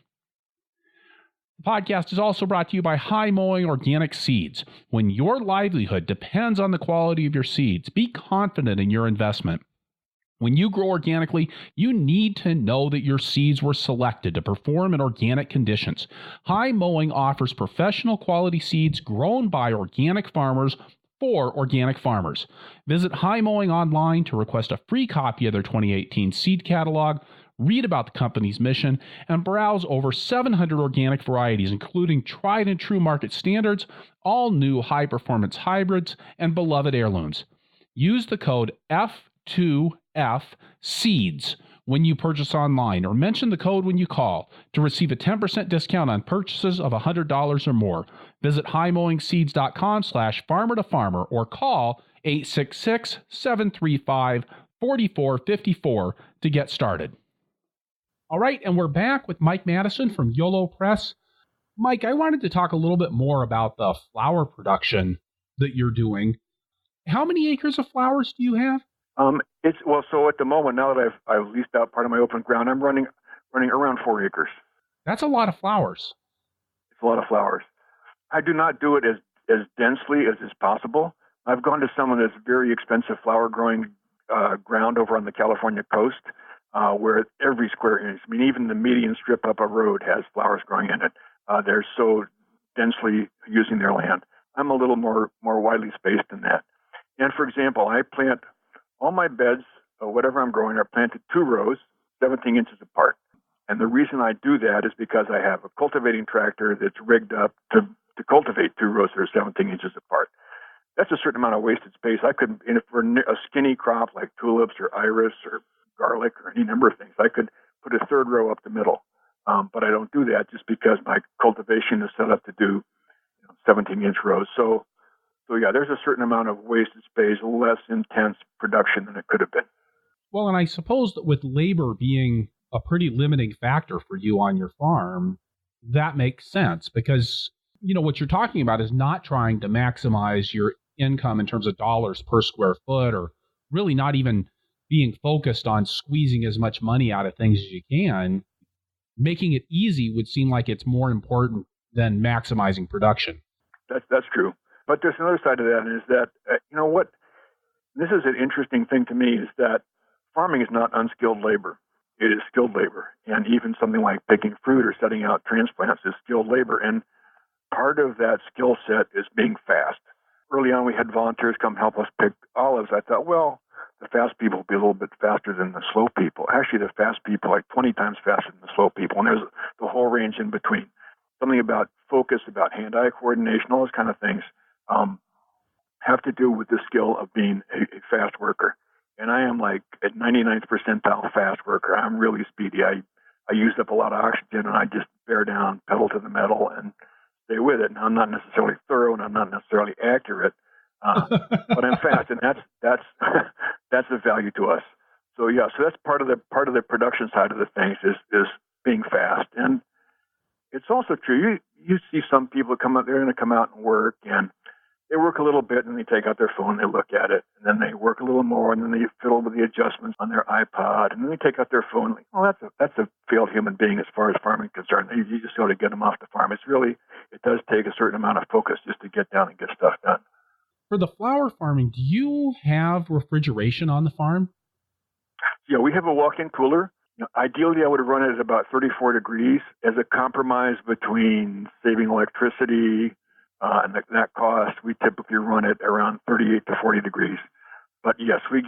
The podcast is also brought to you by High Mowing Organic Seeds. When your livelihood depends on the quality of your seeds, be confident in your investment. When you grow organically, you need to know that your seeds were selected to perform in organic conditions. High Mowing offers professional quality seeds grown by organic farmers for organic farmers. Visit High Mowing online to request a free copy of their 2018 seed catalog, read about the company's mission, and browse over 700 organic varieties, including tried and true market standards, all new high-performance hybrids, and beloved heirlooms. Use the code F2F Seeds when you purchase online, or mention the code when you call to receive a 10% discount on purchases of $100 or more. Visit highmowingseeds.com/farmer-to-farmer or call 866-735-4454 to get started. All right, and we're back with Mike Madison from Yolo Press. Mike, I wanted to talk a little bit more about the flower production that you're doing. How many acres of flowers do you have? So at the moment, now that I've leased out part of my open ground, I'm running around 4 acres. That's a lot of flowers. It's a lot of flowers. I do not do it as densely as is possible. I've gone to some of this very expensive flower growing ground over on the California coast, where every square inch, I mean, even the median strip up a road has flowers growing in it. They're so densely using their land. I'm a little more widely spaced than that. And for example, I plant all my beds, whatever I'm growing, are planted 2 rows, 17 inches apart. And the reason I do that is because I have a cultivating tractor that's rigged up to cultivate 2 rows that are 17 inches apart. That's a certain amount of wasted space. I could, for a skinny crop like tulips or iris or garlic or any number of things, I could put a 3rd row up the middle. But I don't do that just because my cultivation is set up to do 17-inch rows. So yeah, there's a certain amount of wasted space, less intense production than it could have been. Well, and I suppose that with labor being a pretty limiting factor for you on your farm, that makes sense because, what you're talking about is not trying to maximize your income in terms of dollars per square foot, or really not even being focused on squeezing as much money out of things as you can. Making it easy would seem like it's more important than maximizing production. That's true. But there's another side of that, and is that, this is an interesting thing to me, is that farming is not unskilled labor. It is skilled labor. And even something like picking fruit or setting out transplants is skilled labor. And part of that skill set is being fast. Early on, we had volunteers come help us pick olives. I thought, well, the fast people will be a little bit faster than the slow people. Actually, the fast people are like 20 times faster than the slow people. And there's the whole range in between. Something about focus, about hand-eye coordination, all those kind of things have to do with the skill of being a fast worker. And I am like at 99th percentile fast worker. I'm really speedy. I used up a lot of oxygen, and I just bear down, pedal to the metal, and stay with it. And I'm not necessarily thorough, and I'm not necessarily accurate, but I'm fast, and that's the value to us. So yeah, so that's part of the production side of the things is being fast. And it's also true. You see some people come out, they're going to come out and work, and they work a little bit, and they take out their phone, they look at it, and then they work a little more, and then they fiddle with the adjustments on their iPod, and then they take out their phone. Like, oh, that's a failed human being as far as farming is concerned. You just got to get them off the farm. It does take a certain amount of focus just to get down and get stuff done. For the flower farming, do you have refrigeration on the farm? Yeah, we have a walk-in cooler. Ideally, I would run it at about 34 degrees as a compromise between saving electricity and that cost. We typically run it around 38 to 40 degrees. But yes, we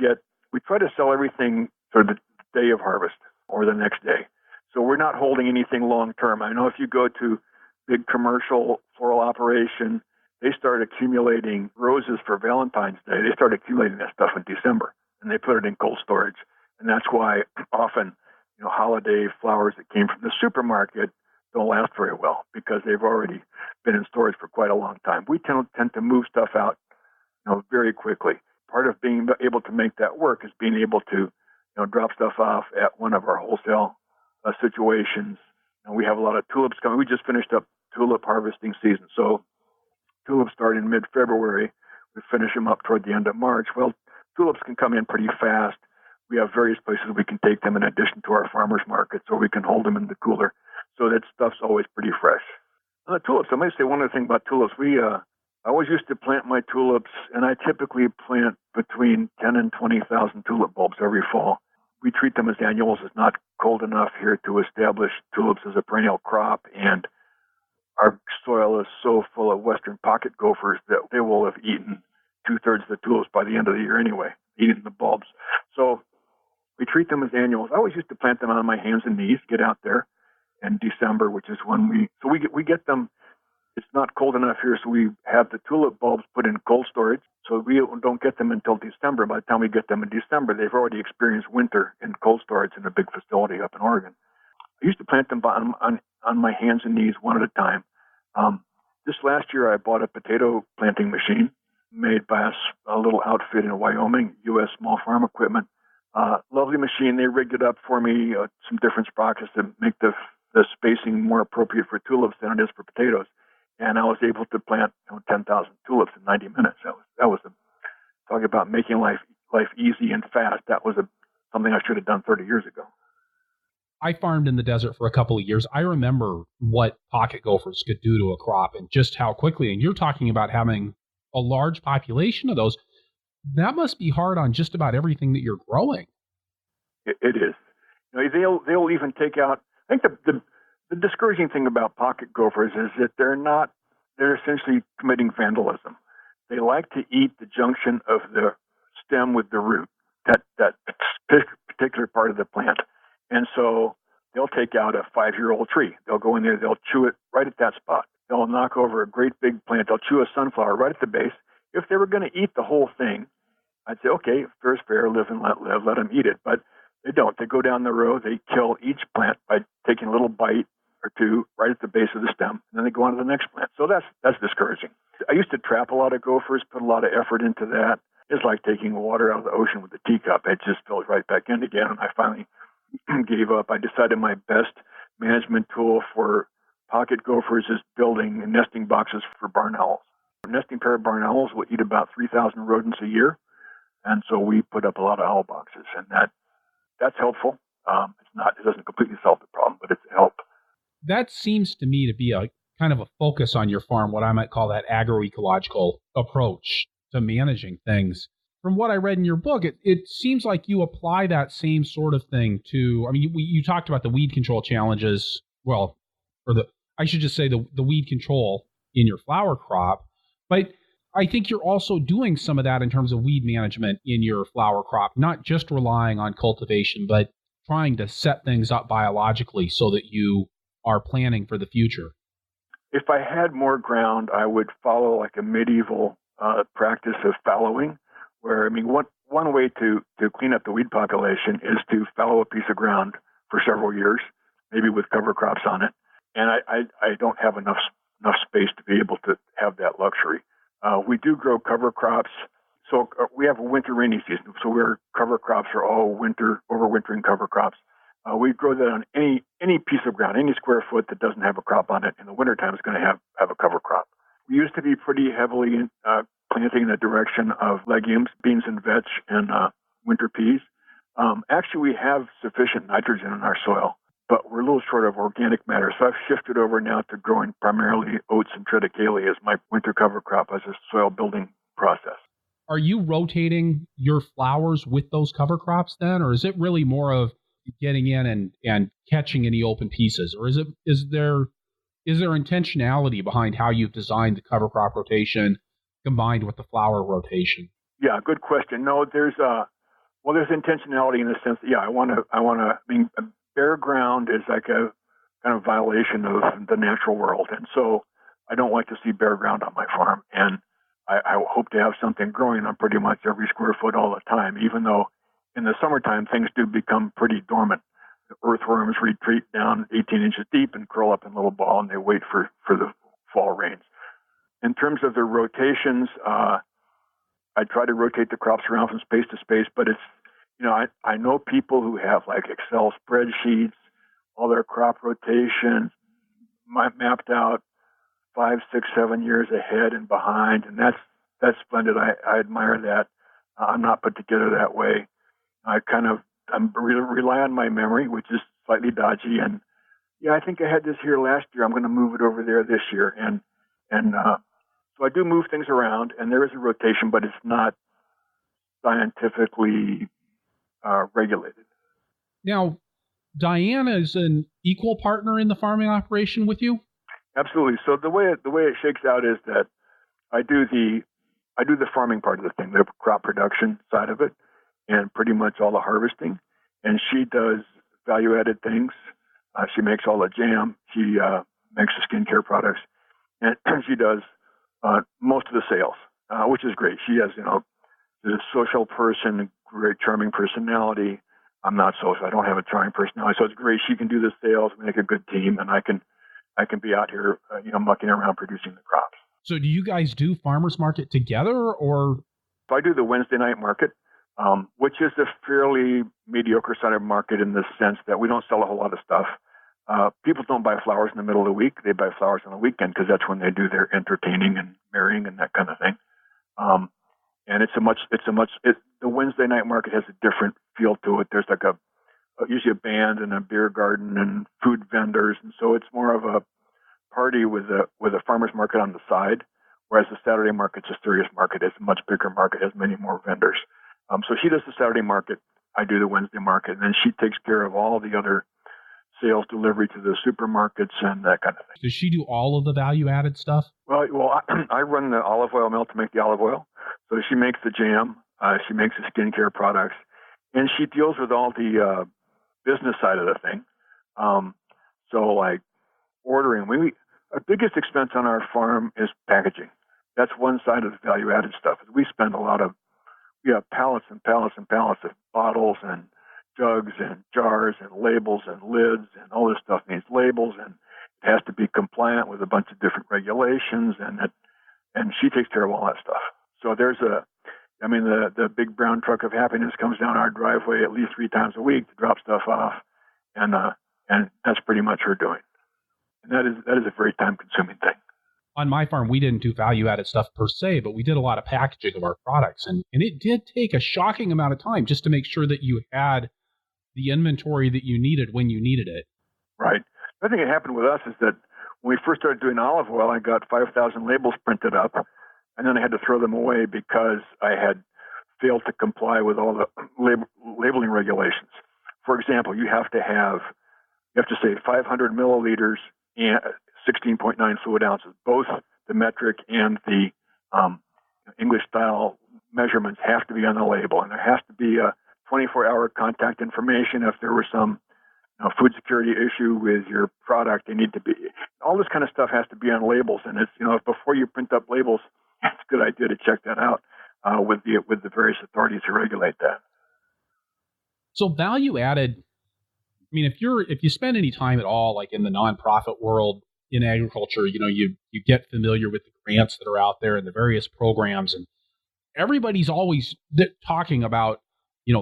try to sell everything for the day of harvest or the next day. So we're not holding anything long-term. I know if you go to big commercial floral operation, they start accumulating roses for Valentine's Day. They start accumulating that stuff in December, and they put it in cold storage. And that's why often, holiday flowers that came from the supermarket don't last very well because they've already been in storage for quite a long time. We tend to move stuff out, very quickly. Part of being able to make that work is being able to, drop stuff off at one of our wholesale situations And we have a lot of tulips coming. We just finished up tulip harvesting season. So tulips start in mid-February. We finish them up toward the end of March. Well, tulips can come in pretty fast. We have various places we can take them in addition to our farmers markets, or we can hold them in the cooler. So that stuff's always pretty fresh. On the tulips, I might say one other thing about tulips. I always used to plant my tulips, and I typically plant between 10 and 20,000 tulip bulbs every fall. We treat them as annuals. It's not cold enough here to establish tulips as a perennial crop, and our soil is so full of western pocket gophers that they will have eaten 2/3 of the tulips by the end of the year anyway, eating the bulbs. So we treat them as annuals. I always used to plant them on my hands and knees, get out there in December, which is when we get them. It's not cold enough here, so we have the tulip bulbs put in cold storage. So we don't get them until December. By the time we get them in December, they've already experienced winter in cold storage in a big facility up in Oregon. I used to plant them on my hands and knees one at a time. This last year, I bought a potato planting machine made by a little outfit in Wyoming, U.S. Small Farm Equipment. Lovely machine. They rigged it up for me, some different sprockets to make the spacing more appropriate for tulips than it is for potatoes. And I was able to plant 10,000 tulips in 90 minutes. That was talking about making life easy and fast. That was something I should have done 30 years ago. I farmed in the desert for a couple of years. I remember what pocket gophers could do to a crop and just how quickly. And you're talking about having a large population of those. That must be hard on just about everything that you're growing. It is. They'll even take out. I think the discouraging thing about pocket gophers is that they're essentially committing vandalism. They like to eat the junction of the stem with the root, that particular part of the plant. And so they'll take out a 5-year-old tree. They'll go in there, they'll chew it right at that spot. They'll knock over a great big plant. They'll chew a sunflower right at the base. If they were going to eat the whole thing, I'd say, okay, fair's fair, live and let live, let them eat it. But they don't. They go down the row, they kill each plant by taking a little bite or two right at the base of the stem, and then they go on to the next plant. So that's discouraging. I used to trap a lot of gophers, put a lot of effort into that. It's like taking water out of the ocean with a teacup. It just fills right back in again, and I finally gave up. I decided my best management tool for pocket gophers is building nesting boxes for barn owls. A nesting pair of barn owls will eat about 3,000 rodents a year, and so we put up a lot of owl boxes, and that's helpful. It doesn't completely solve the problem, but it's a help. That seems to me to be a kind of a focus on your farm, what I might call that agroecological approach to managing things. From what I read in your book, it seems like you apply that same sort of thing to, I mean, you talked about the weed control challenges, I should just say the weed control in your flower crop, but I think you're also doing some of that in terms of weed management in your flower crop, not just relying on cultivation, but trying to set things up biologically so that you are planning for the future. If I had more ground, I would follow like a medieval practice of fallowing, where, one way to clean up the weed population is to fallow a piece of ground for several years, maybe with cover crops on it. And I don't have enough space to be able to have that luxury. We do grow cover crops. So we have a winter rainy season. So cover crops are all overwintering cover crops. We grow that on any piece of ground, any square foot that doesn't have a crop on it in the wintertime is going to have a cover crop. We used to be pretty heavily planting in the direction of legumes, beans and vetch, and winter peas. Actually, we have sufficient nitrogen in our soil, but we're a little short of organic matter. So I've shifted over now to growing primarily oats and triticale as my winter cover crop as a soil building process. Are you rotating your flowers with those cover crops then, or is it really more of getting in and catching any open pieces, or is there intentionality behind how you've designed the cover crop rotation combined with the flower rotation? Yeah, good question. No, there's intentionality in the sense that bare ground is like a kind of violation of the natural world, and so I don't like to see bare ground on my farm, and I hope to have something growing on pretty much every square foot all the time, even though in the summertime things do become pretty dormant. The earthworms retreat down 18 inches deep and curl up in a little ball, and they wait for the fall rains. In terms of the rotations, I try to rotate the crops around from space to space, but it's, I know people who have like Excel spreadsheets, all their crop rotations, mapped out 5, 6, 7 years ahead and behind, and that's splendid. I admire that. I'm not put together that way. I'm rely on my memory, which is slightly dodgy. And yeah, I think I had this here last year. I'm going to move it over there this year, and so I do move things around, and there is a rotation, but it's not scientifically regulated. Now, Diana is an equal partner in the farming operation with you? Absolutely. So the way it shakes out is that I do the farming part of the thing, the crop production side of it, and pretty much all the harvesting. And she does value-added things. She makes all the jam. She makes the skincare products, and she does most of the sales, which is great. She has, a social person, great charming personality. I'm not social. I don't have a charming personality, so it's great. She can do the sales, make a good team, and I can be out here, mucking around producing the crops. So do you guys do farmers market together, or? So I do the Wednesday night market, which is a fairly mediocre side of market in the sense that we don't sell a whole lot of stuff. People don't buy flowers in the middle of the week. They buy flowers on the weekend because that's when they do their entertaining and marrying and that kind of thing. And the Wednesday night market has a different feel to it. There's like usually a band and a beer garden and food vendors. And so it's more of a party with a farmer's market on the side, whereas the Saturday market's a serious market. It's a much bigger market, has many more vendors. So she does the Saturday market. I do the Wednesday market. And then she takes care of all the other sales delivery to the supermarkets and that kind of thing. Does she do all of the value-added stuff? Well, I run the olive oil mill to make the olive oil. So she makes the jam. She makes the skincare products. And she deals with all the business side of the thing. So like ordering. Our biggest expense on our farm is packaging. That's one side of the value-added stuff. We spend we have pallets and pallets and pallets of bottles and jugs and jars and labels and lids, and all this stuff needs labels, and it has to be compliant with a bunch of different regulations, and she takes care of all that stuff. So the big brown truck of happiness comes down our driveway at least 3 times a week to drop stuff off, and that's pretty much her doing. And that is a very time-consuming thing. On my farm, we didn't do value-added stuff per se, but we did a lot of packaging of our products, and it did take a shocking amount of time just to make sure that you had the inventory that you needed when you needed it. Right. I think it happened with us is that when we first started doing olive oil, I got 5,000 labels printed up, and then I had to throw them away because I had failed to comply with all the labeling regulations. For example, you have to say 500 milliliters and 16.9 fluid ounces. Both the metric and the English style measurements have to be on the label, and there has to be a 24-hour contact information if there were some food security issue with your product. They need to be, all this kind of stuff has to be on labels, and it's before you print up labels, it's a good idea to check that out with the various authorities who regulate that. So value added, I mean, if you spend any time at all, like in the nonprofit world in agriculture, you get familiar with the grants that are out there and the various programs, and everybody's always talking about,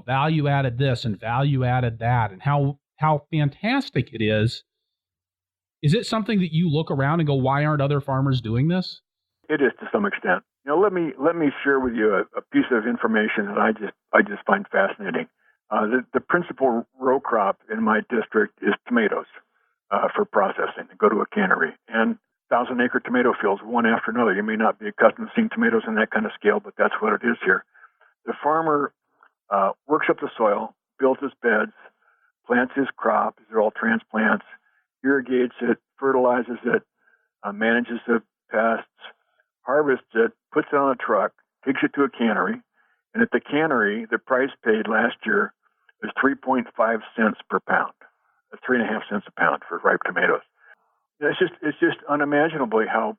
value added this and value added that, and how fantastic it is. Is it something that you look around and go, why aren't other farmers doing this? It is to some extent. Let me share with you a piece of information that I just find fascinating. The principal row crop in my district is tomatoes for processing. They go to a cannery, and 1,000-acre tomato fields, one after another. You may not be accustomed to seeing tomatoes in that kind of scale, but that's what it is here. The farmer works up the soil, builds his beds, plants his crop. These are all transplants, irrigates it, fertilizes it, manages the pests, harvests it, puts it on a truck, takes it to a cannery, and at the cannery, the price paid last year was 3.5 cents per pound. That's 3.5 cents a pound for ripe tomatoes. It's just unimaginably how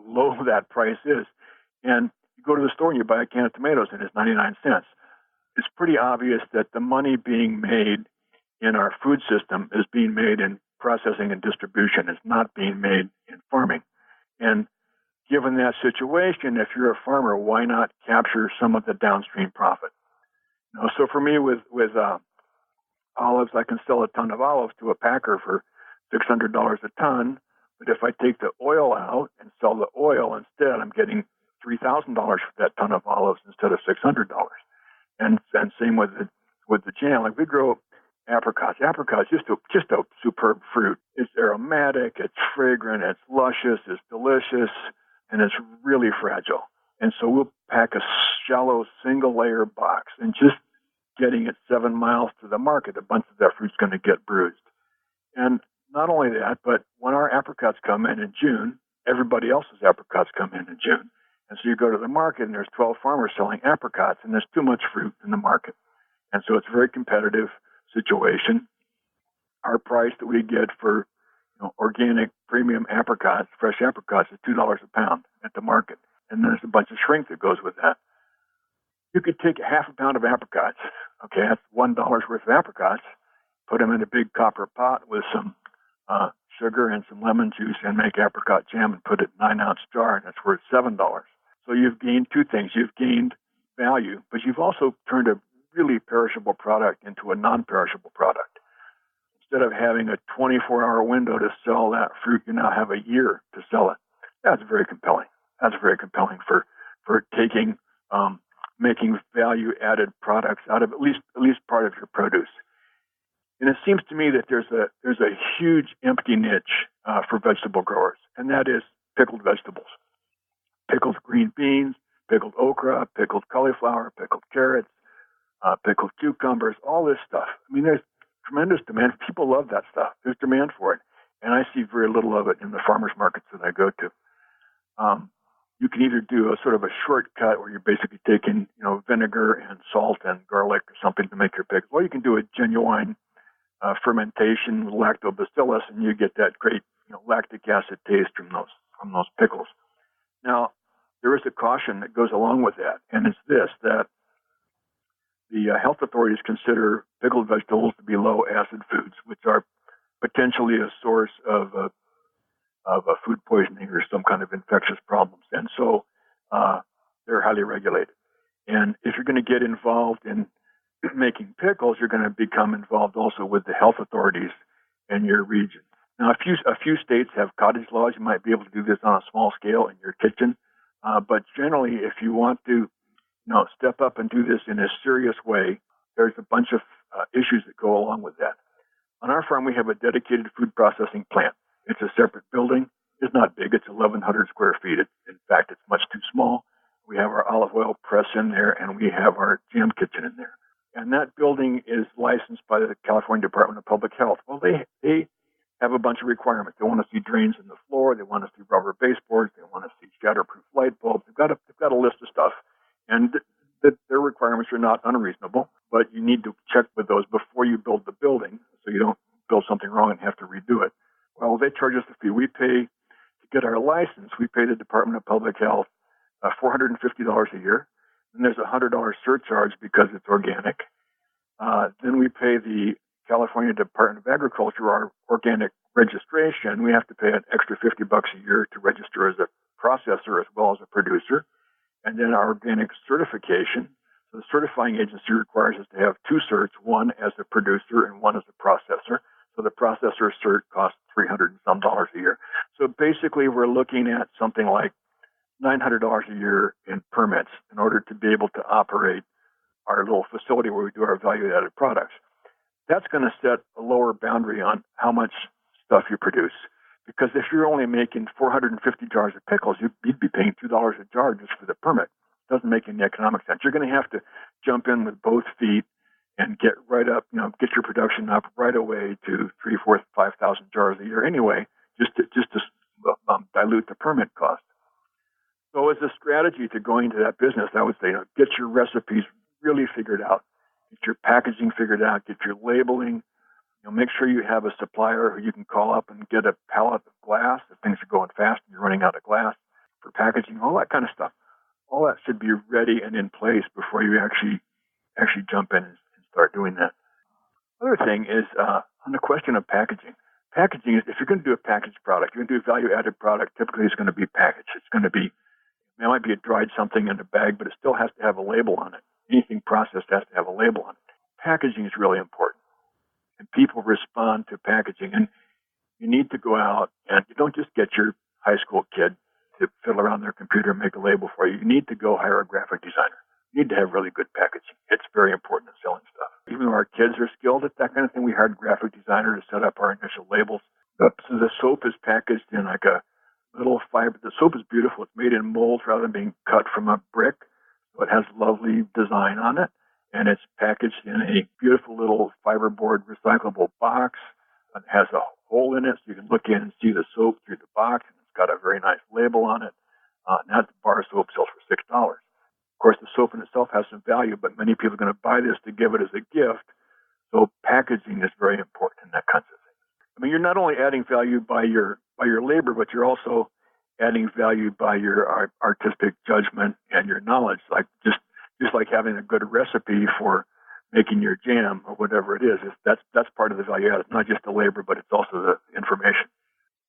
low that price is. And you go to the store and you buy a can of tomatoes and it's 99 cents. It's pretty obvious that the money being made in our food system is being made in processing and distribution. It's not being made in farming. And given that situation, if you're a farmer, why not capture some of the downstream profit? So for me, with olives, I can sell a ton of olives to a packer for $600 a ton. But if I take the oil out and sell the oil instead, I'm getting $3,000 for that ton of olives instead of $600. And same with the jam. Like we grow apricots. Apricots just a superb fruit. It's aromatic, it's fragrant, it's luscious, it's delicious, and it's really fragile. And so we'll pack a shallow single layer box, and just getting it 7 miles to the market, a bunch of that fruit's going to get bruised. And not only that, but when our apricots come in June, everybody else's apricots come in June. And so you go to the market and there's 12 farmers selling apricots, and there's too much fruit in the market. And so it's a very competitive situation. Our price that we get for organic premium apricots, fresh apricots, is $2 a pound at the market. And there's a bunch of shrink that goes with that. You could take half a pound of apricots, okay, that's $1 worth of apricots, put them in a big copper pot with some sugar and some lemon juice and make apricot jam and put it in a 9-ounce jar, and that's worth $7. So you've gained two things. You've gained value, but you've also turned a really perishable product into a non-perishable product. Instead of having a 24-hour window to sell that fruit, you now have a year to sell it. That's very compelling. That's very compelling for taking, making value-added products out of at least part of your produce. And it seems to me that there's a huge empty niche for vegetable growers, and that is pickled vegetables. Pickled green beans, pickled okra, pickled cauliflower, pickled carrots, pickled cucumbers, all this stuff. I mean, there's tremendous demand. People love that stuff. There's demand for it. And I see very little of it in the farmers markets that I go to. You can either do a sort of a shortcut where you're basically taking, vinegar and salt and garlic or something to make your pickles, or you can do a genuine fermentation with lactobacillus, and you get that great, lactic acid taste from those pickles. Now, there is a caution that goes along with that, and it's this, that the health authorities consider pickled vegetables to be low-acid foods, which are potentially a source of a food poisoning or some kind of infectious problems. And so they're highly regulated. And if you're going to get involved in making pickles, you're going to become involved also with the health authorities in your region. Now, a few states have cottage laws. You might be able to do this on a small scale in your kitchen. But generally, if you want to step up and do this in a serious way, there's a bunch of issues that go along with that. On our farm, we have a dedicated food processing plant. It's a separate building. It's not big. It's 1,100 square feet. In fact, it's much too small. We have our olive oil press in there, and we have our jam kitchen in there. And that building is licensed by the California Department of Public Health. Well, they have a bunch of requirements. They want to see drains in the floor. They want to see rubber baseboards. They want to see shatterproof light bulbs. They've got a list of stuff. And their requirements are not unreasonable, but you need to check with those before you build the building so you don't build something wrong and have to redo it. Well, they charge us a fee. We pay, to get our license, we pay the Department of Public Health $450 a year. And there's a $100 surcharge because it's organic. Then we pay the California Department of Agriculture our organic registration. We have to pay an extra $50 a year to register as a processor as well as a producer. And then our organic certification. So the certifying agency requires us to have two certs, one as a producer and one as a processor. So the processor cert costs $300 and some a year. So basically, we're looking at something like $900 a year in permits in order to be able to operate our little facility where we do our value-added products. That's going to set a lower boundary on how much stuff you produce. Because if you're only making 450 jars of pickles, you'd be paying $2 a jar just for the permit. It doesn't make any economic sense. You're going to have to jump in with both feet and get right up, get your production up right away to 3,000, 4,000, 5,000 jars a year anyway, just to dilute the permit cost. So as a strategy to going into that business, I would say, get your recipes really figured out, get your packaging figured out, get your labeling. Make sure you have a supplier who you can call up and get a pallet of glass if things are going fast and you're running out of glass for packaging, all that kind of stuff. All that should be ready and in place before you actually jump in and start doing that. Other thing is on the question of packaging. Packaging is, if you're going to do a packaged product, you're going to do a value-added product, typically it's going to be packaged. It's going to be, it might be a dried something in a bag, but it still has to have a label on it. Anything processed has to have a label on it. Packaging is really important. and people respond to packaging. And you need to go out, and you don't just get your high school kid to fiddle around their computer and make a label for you. You need to go hire a graphic designer. You need to have really good packaging. It's very important in selling stuff. Even though our kids are skilled at that kind of thing, we hired a graphic designer to set up our initial labels. So the soap is packaged in like a little fiber. The soap is beautiful. It's made in molds rather than being cut from a brick. So it has lovely design on it. And it's packaged in a beautiful little fiberboard recyclable box. It has a hole in it so you can look in and see the soap through the box. And it's got a very nice label on it. And that bar soap sells for $6. Of course, the soap in itself has some value, but many people are going to buy this to give it as a gift. So packaging is very important in that kinds of thing. I mean, you're not only adding value by your labor, but you're also adding value by your artistic judgment and your knowledge. Like just like having a good recipe for making your jam or whatever it is. That's part of the value add. It's not just the labor, but it's also the information.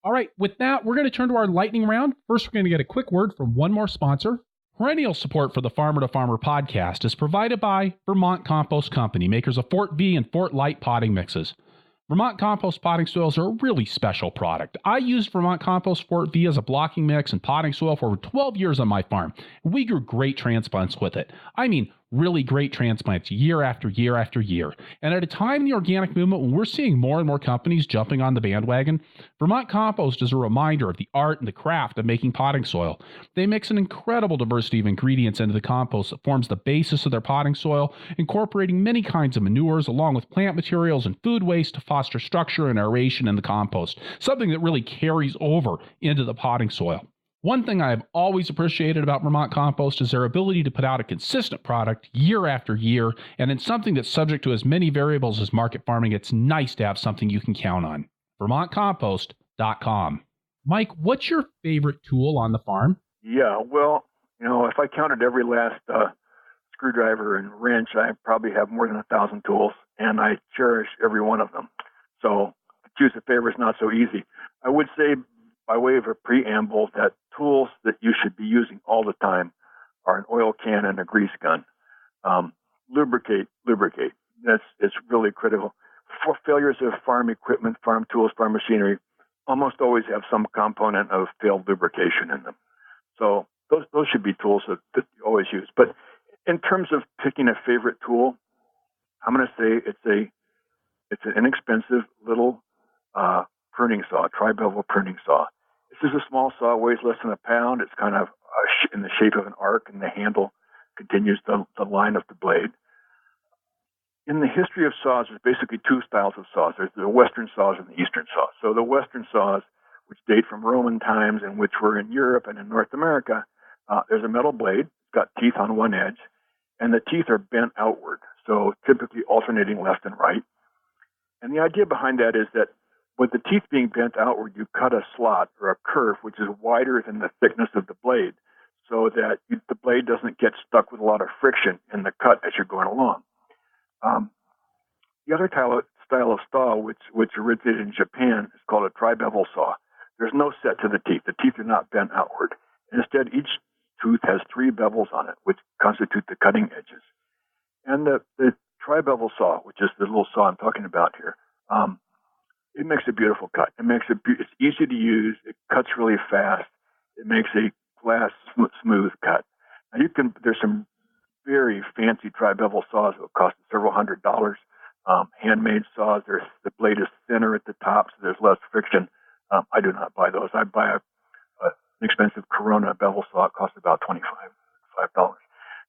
All right, with that, we're going to turn to our lightning round. First, we're going to get a quick word from one more sponsor. Perennial support for the Farmer to Farmer podcast is provided by Vermont Compost Company, makers of Fort V and Fort Light potting mixes. Vermont compost potting soils are a really special product. I used Vermont Compost Fort V as a blocking mix and potting soil for over 12 years on my farm. We grew great transplants with it. I mean, really great transplants year after year after year. And at a time in the organic movement when we're seeing more and more companies jumping on the bandwagon, Vermont Compost is a reminder of the art and the craft of making potting soil. They mix an incredible diversity of ingredients into the compost that forms the basis of their potting soil, incorporating many kinds of manures along with plant materials and food waste to foster structure and aeration in the compost, something that really carries over into the potting soil. One thing I have always appreciated about Vermont Compost is their ability to put out a consistent product year after year, and in something that's subject to as many variables as market farming, it's nice to have something you can count on. VermontCompost.com. Mike, what's your favorite tool on the farm? Yeah, well, if I counted every last screwdriver and wrench, I probably have more than 1,000 tools, and I cherish every one of them. So to choose a favorite is not so easy. I would say, by way of a preamble, that tools that you should be using all the time are an oil can and a grease gun. Lubricate. It's really critical. For failures of farm equipment, farm tools, farm machinery, almost always have some component of failed lubrication in them. So those should be tools that you always use. But in terms of picking a favorite tool, I'm going to say it's an inexpensive little pruning saw, tri-bevel pruning saw. This is a small saw, weighs less than a pound. It's kind of in the shape of an arc, and the handle continues the line of the blade. In the history of saws, there's basically two styles of saws. There's the Western saws and the Eastern saws. So the Western saws, which date from Roman times and which were in Europe and in North America, there's a metal blade. It's got teeth on one edge, and the teeth are bent outward, so typically alternating left and right. And the idea behind that is that with the teeth being bent outward, you cut a slot or a curve which is wider than the thickness of the blade, so that the blade doesn't get stuck with a lot of friction in the cut as you're going along. The other style of saw, which originated in Japan, is called a tri-bevel saw. There's no set to the teeth. The teeth are not bent outward. Instead, each tooth has 3 bevels on it, which constitute the cutting edges. And the tri-bevel saw, which is the little saw I'm talking about here, it makes a beautiful cut. It's easy to use. It cuts really fast. It makes a glass smooth cut. Now there's some very fancy tri-bevel saws that will cost several $100s. Handmade saws, the blade is thinner at the top, so there's less friction. I do not buy those. I buy an expensive Corona bevel saw. It costs about $25.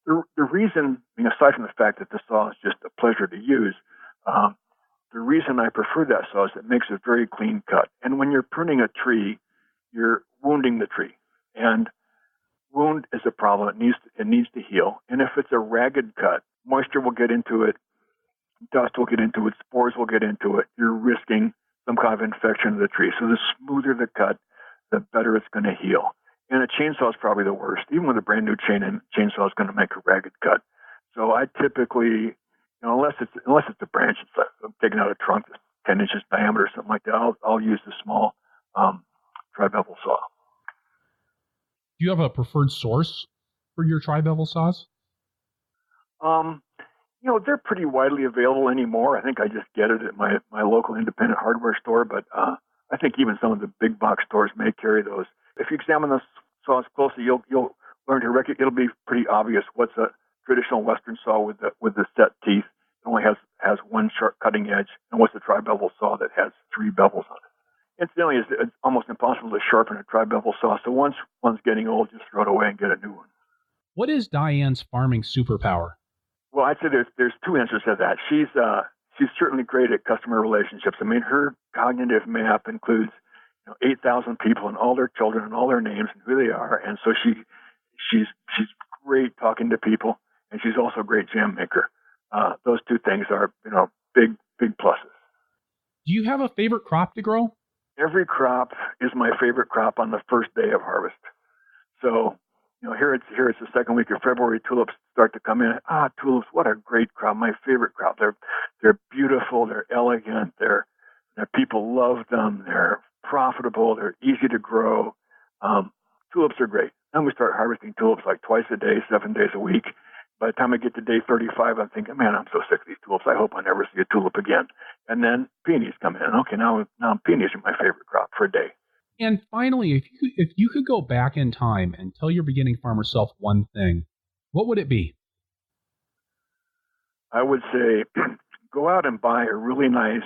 The reason, aside from the fact that the saw is just a pleasure to use, the reason I prefer that saw is it makes a very clean cut. And when you're pruning a tree, you're wounding the tree. And wound is a problem. It needs to heal. And if it's a ragged cut, moisture will get into it, dust will get into it, spores will get into it. You're risking some kind of infection of the tree. So the smoother the cut, the better it's going to heal. And a chainsaw is probably the worst. Even with a brand new chainsaw is going to make a ragged cut. So I typically, unless it's a branch, it's like I'm taking out a trunk that's 10 inches diameter or something like that, I'll use the small tri-bevel saw. Do you have a preferred source for your tri-bevel saws? They're pretty widely available anymore. I think I just get it at my local independent hardware store, but I think even some of the big box stores may carry those. If you examine the saws closely, you'll learn to recognize. It'll be pretty obvious what's a traditional Western saw with the set teeth. It only has one sharp cutting edge, and what's a tri-bevel saw that has 3 bevels on it. Incidentally, it's almost impossible to sharpen a tri-bevel saw. So once one's getting old, just throw it away and get a new one. What is Diane's farming superpower? Well, I'd say there's 2 answers to that. She's certainly great at customer relationships. I mean, her cognitive map includes 8,000 people and all their children and all their names and who they are, and so she's great talking to people, and she's also a great jam maker. Those 2 things are big pluses. Do you have a favorite crop to grow? Every crop is my favorite crop on the first day of harvest. So, here it's the second week of February. Tulips start to come in. Tulips! What a great crop! My favorite crop. They're beautiful. They're elegant. They're people love them. They're profitable. They're easy to grow. Tulips are great. Then we start harvesting tulips like twice a day, 7 days a week. By the time I get to day 35, I'm thinking, man, I'm so sick of these tulips. I hope I never see a tulip again. And then peonies come in. Okay, now peonies are my favorite crop for a day. And finally, if you could go back in time and tell your beginning farmer self one thing, what would it be? I would say go out and buy a really nice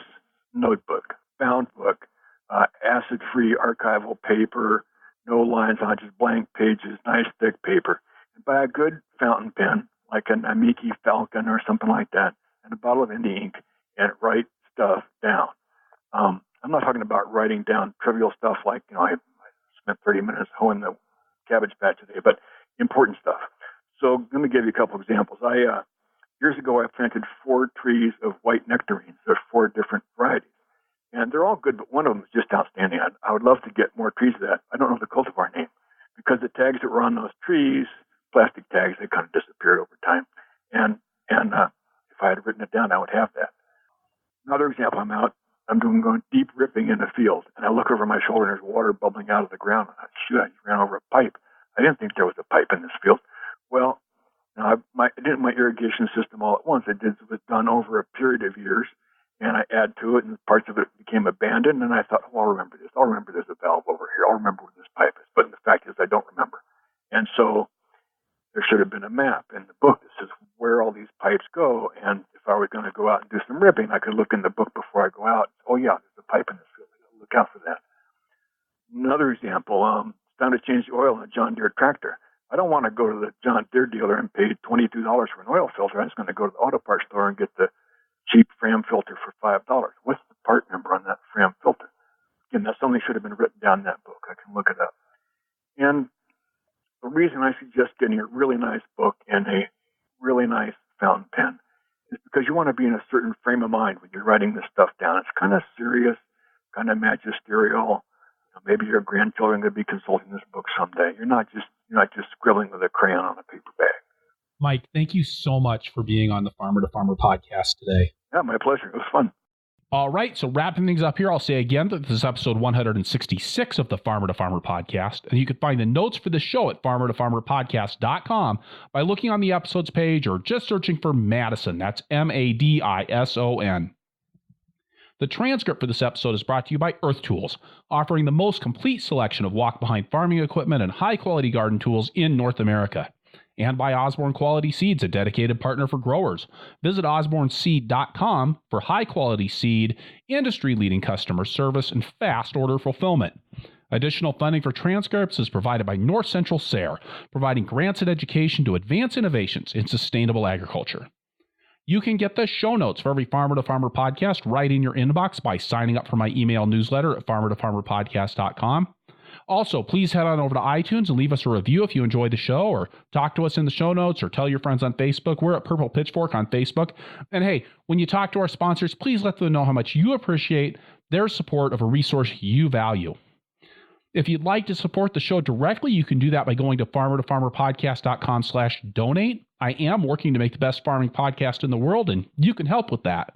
notebook, bound book, acid-free archival paper, no lines on, just blank pages, nice thick paper. And buy a good fountain pen, like an Amiki Falcon or something like that, and a bottle of India ink, and write stuff down. I'm not talking about writing down trivial stuff like, I spent 30 minutes hoeing the cabbage patch today, but important stuff. So let me give you a couple examples. Years ago, I planted 4 trees of white nectarines. There's 4 different varieties. And they're all good, but one of them is just outstanding. I would love to get more trees of that. I don't know the cultivar name because the tags that were on those trees, plastic tags, they kind of disappeared over time. And if I had written it down, I would have that. Another example, I'm going deep ripping in a field, and I look over my shoulder and there's water bubbling out of the ground. Shoot, I ran over a pipe. I didn't think there was a pipe in this field. Well, I did my irrigation system all at once. It was done over a period of years, and I add to it, and parts of it became abandoned. And I thought, I'll remember this. I'll remember there's a valve over here. I'll remember where this pipe is. But the fact is, I don't remember. And so there should have been a map in the book that says where all these pipes go. And if I was going to go out and do some ripping, I could look in the book before I go out. Oh, yeah, there's a pipe in this field. Look out for that. Another example, it's time to change the oil in a John Deere tractor. I don't want to go to the John Deere dealer and pay $22 for an oil filter. I'm just going to go to the auto parts store and get the cheap Fram filter for $5. What's the part number on that Fram filter? Again, that's something that should have been written down in that book. I can look it up. And the reason I suggest getting a really nice book and a really nice fountain pen is because you want to be in a certain frame of mind when you're writing this stuff down. It's kind of serious, kind of magisterial. Maybe your grandchildren are going to be consulting this book someday. You're not just scribbling with a crayon on a paper bag. Mike, thank you so much for being on the Farmer to Farmer podcast today. Yeah, my pleasure. It was fun. All right, so wrapping things up here, I'll say again that this is episode 166 of the Farmer to Farmer podcast, and you can find the notes for the show at farmertofarmerpodcast.com by looking on the episodes page or just searching for Madison. That's Madison. The transcript for this episode is brought to you by Earth Tools, offering the most complete selection of walk-behind farming equipment and high-quality garden tools in North America. And by Osborne Quality Seeds, a dedicated partner for growers. Visit osborneseed.com for high-quality seed, industry-leading customer service, and fast order fulfillment. Additional funding for transcripts is provided by North Central SARE, providing grants and education to advance innovations in sustainable agriculture. You can get the show notes for every Farmer to Farmer podcast right in your inbox by signing up for my email newsletter at farmertofarmerpodcast.com. Also, please head on over to iTunes and leave us a review if you enjoy the show, or talk to us in the show notes, or tell your friends on Facebook. We're at Purple Pitchfork on Facebook. And hey, when you talk to our sponsors, please let them know how much you appreciate their support of a resource you value. If you'd like to support the show directly, you can do that by going to farmertofarmerpodcast.com/donate. I am working to make the best farming podcast in the world, and you can help with that.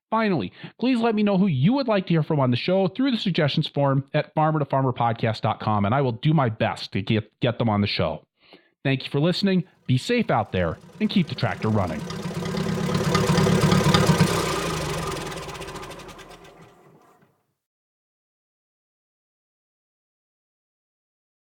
Finally, please let me know who you would like to hear from on the show through the suggestions form at farmertofarmerpodcast.com, and I will do my best to get them on the show. Thank you for listening, be safe out there, and keep the tractor running.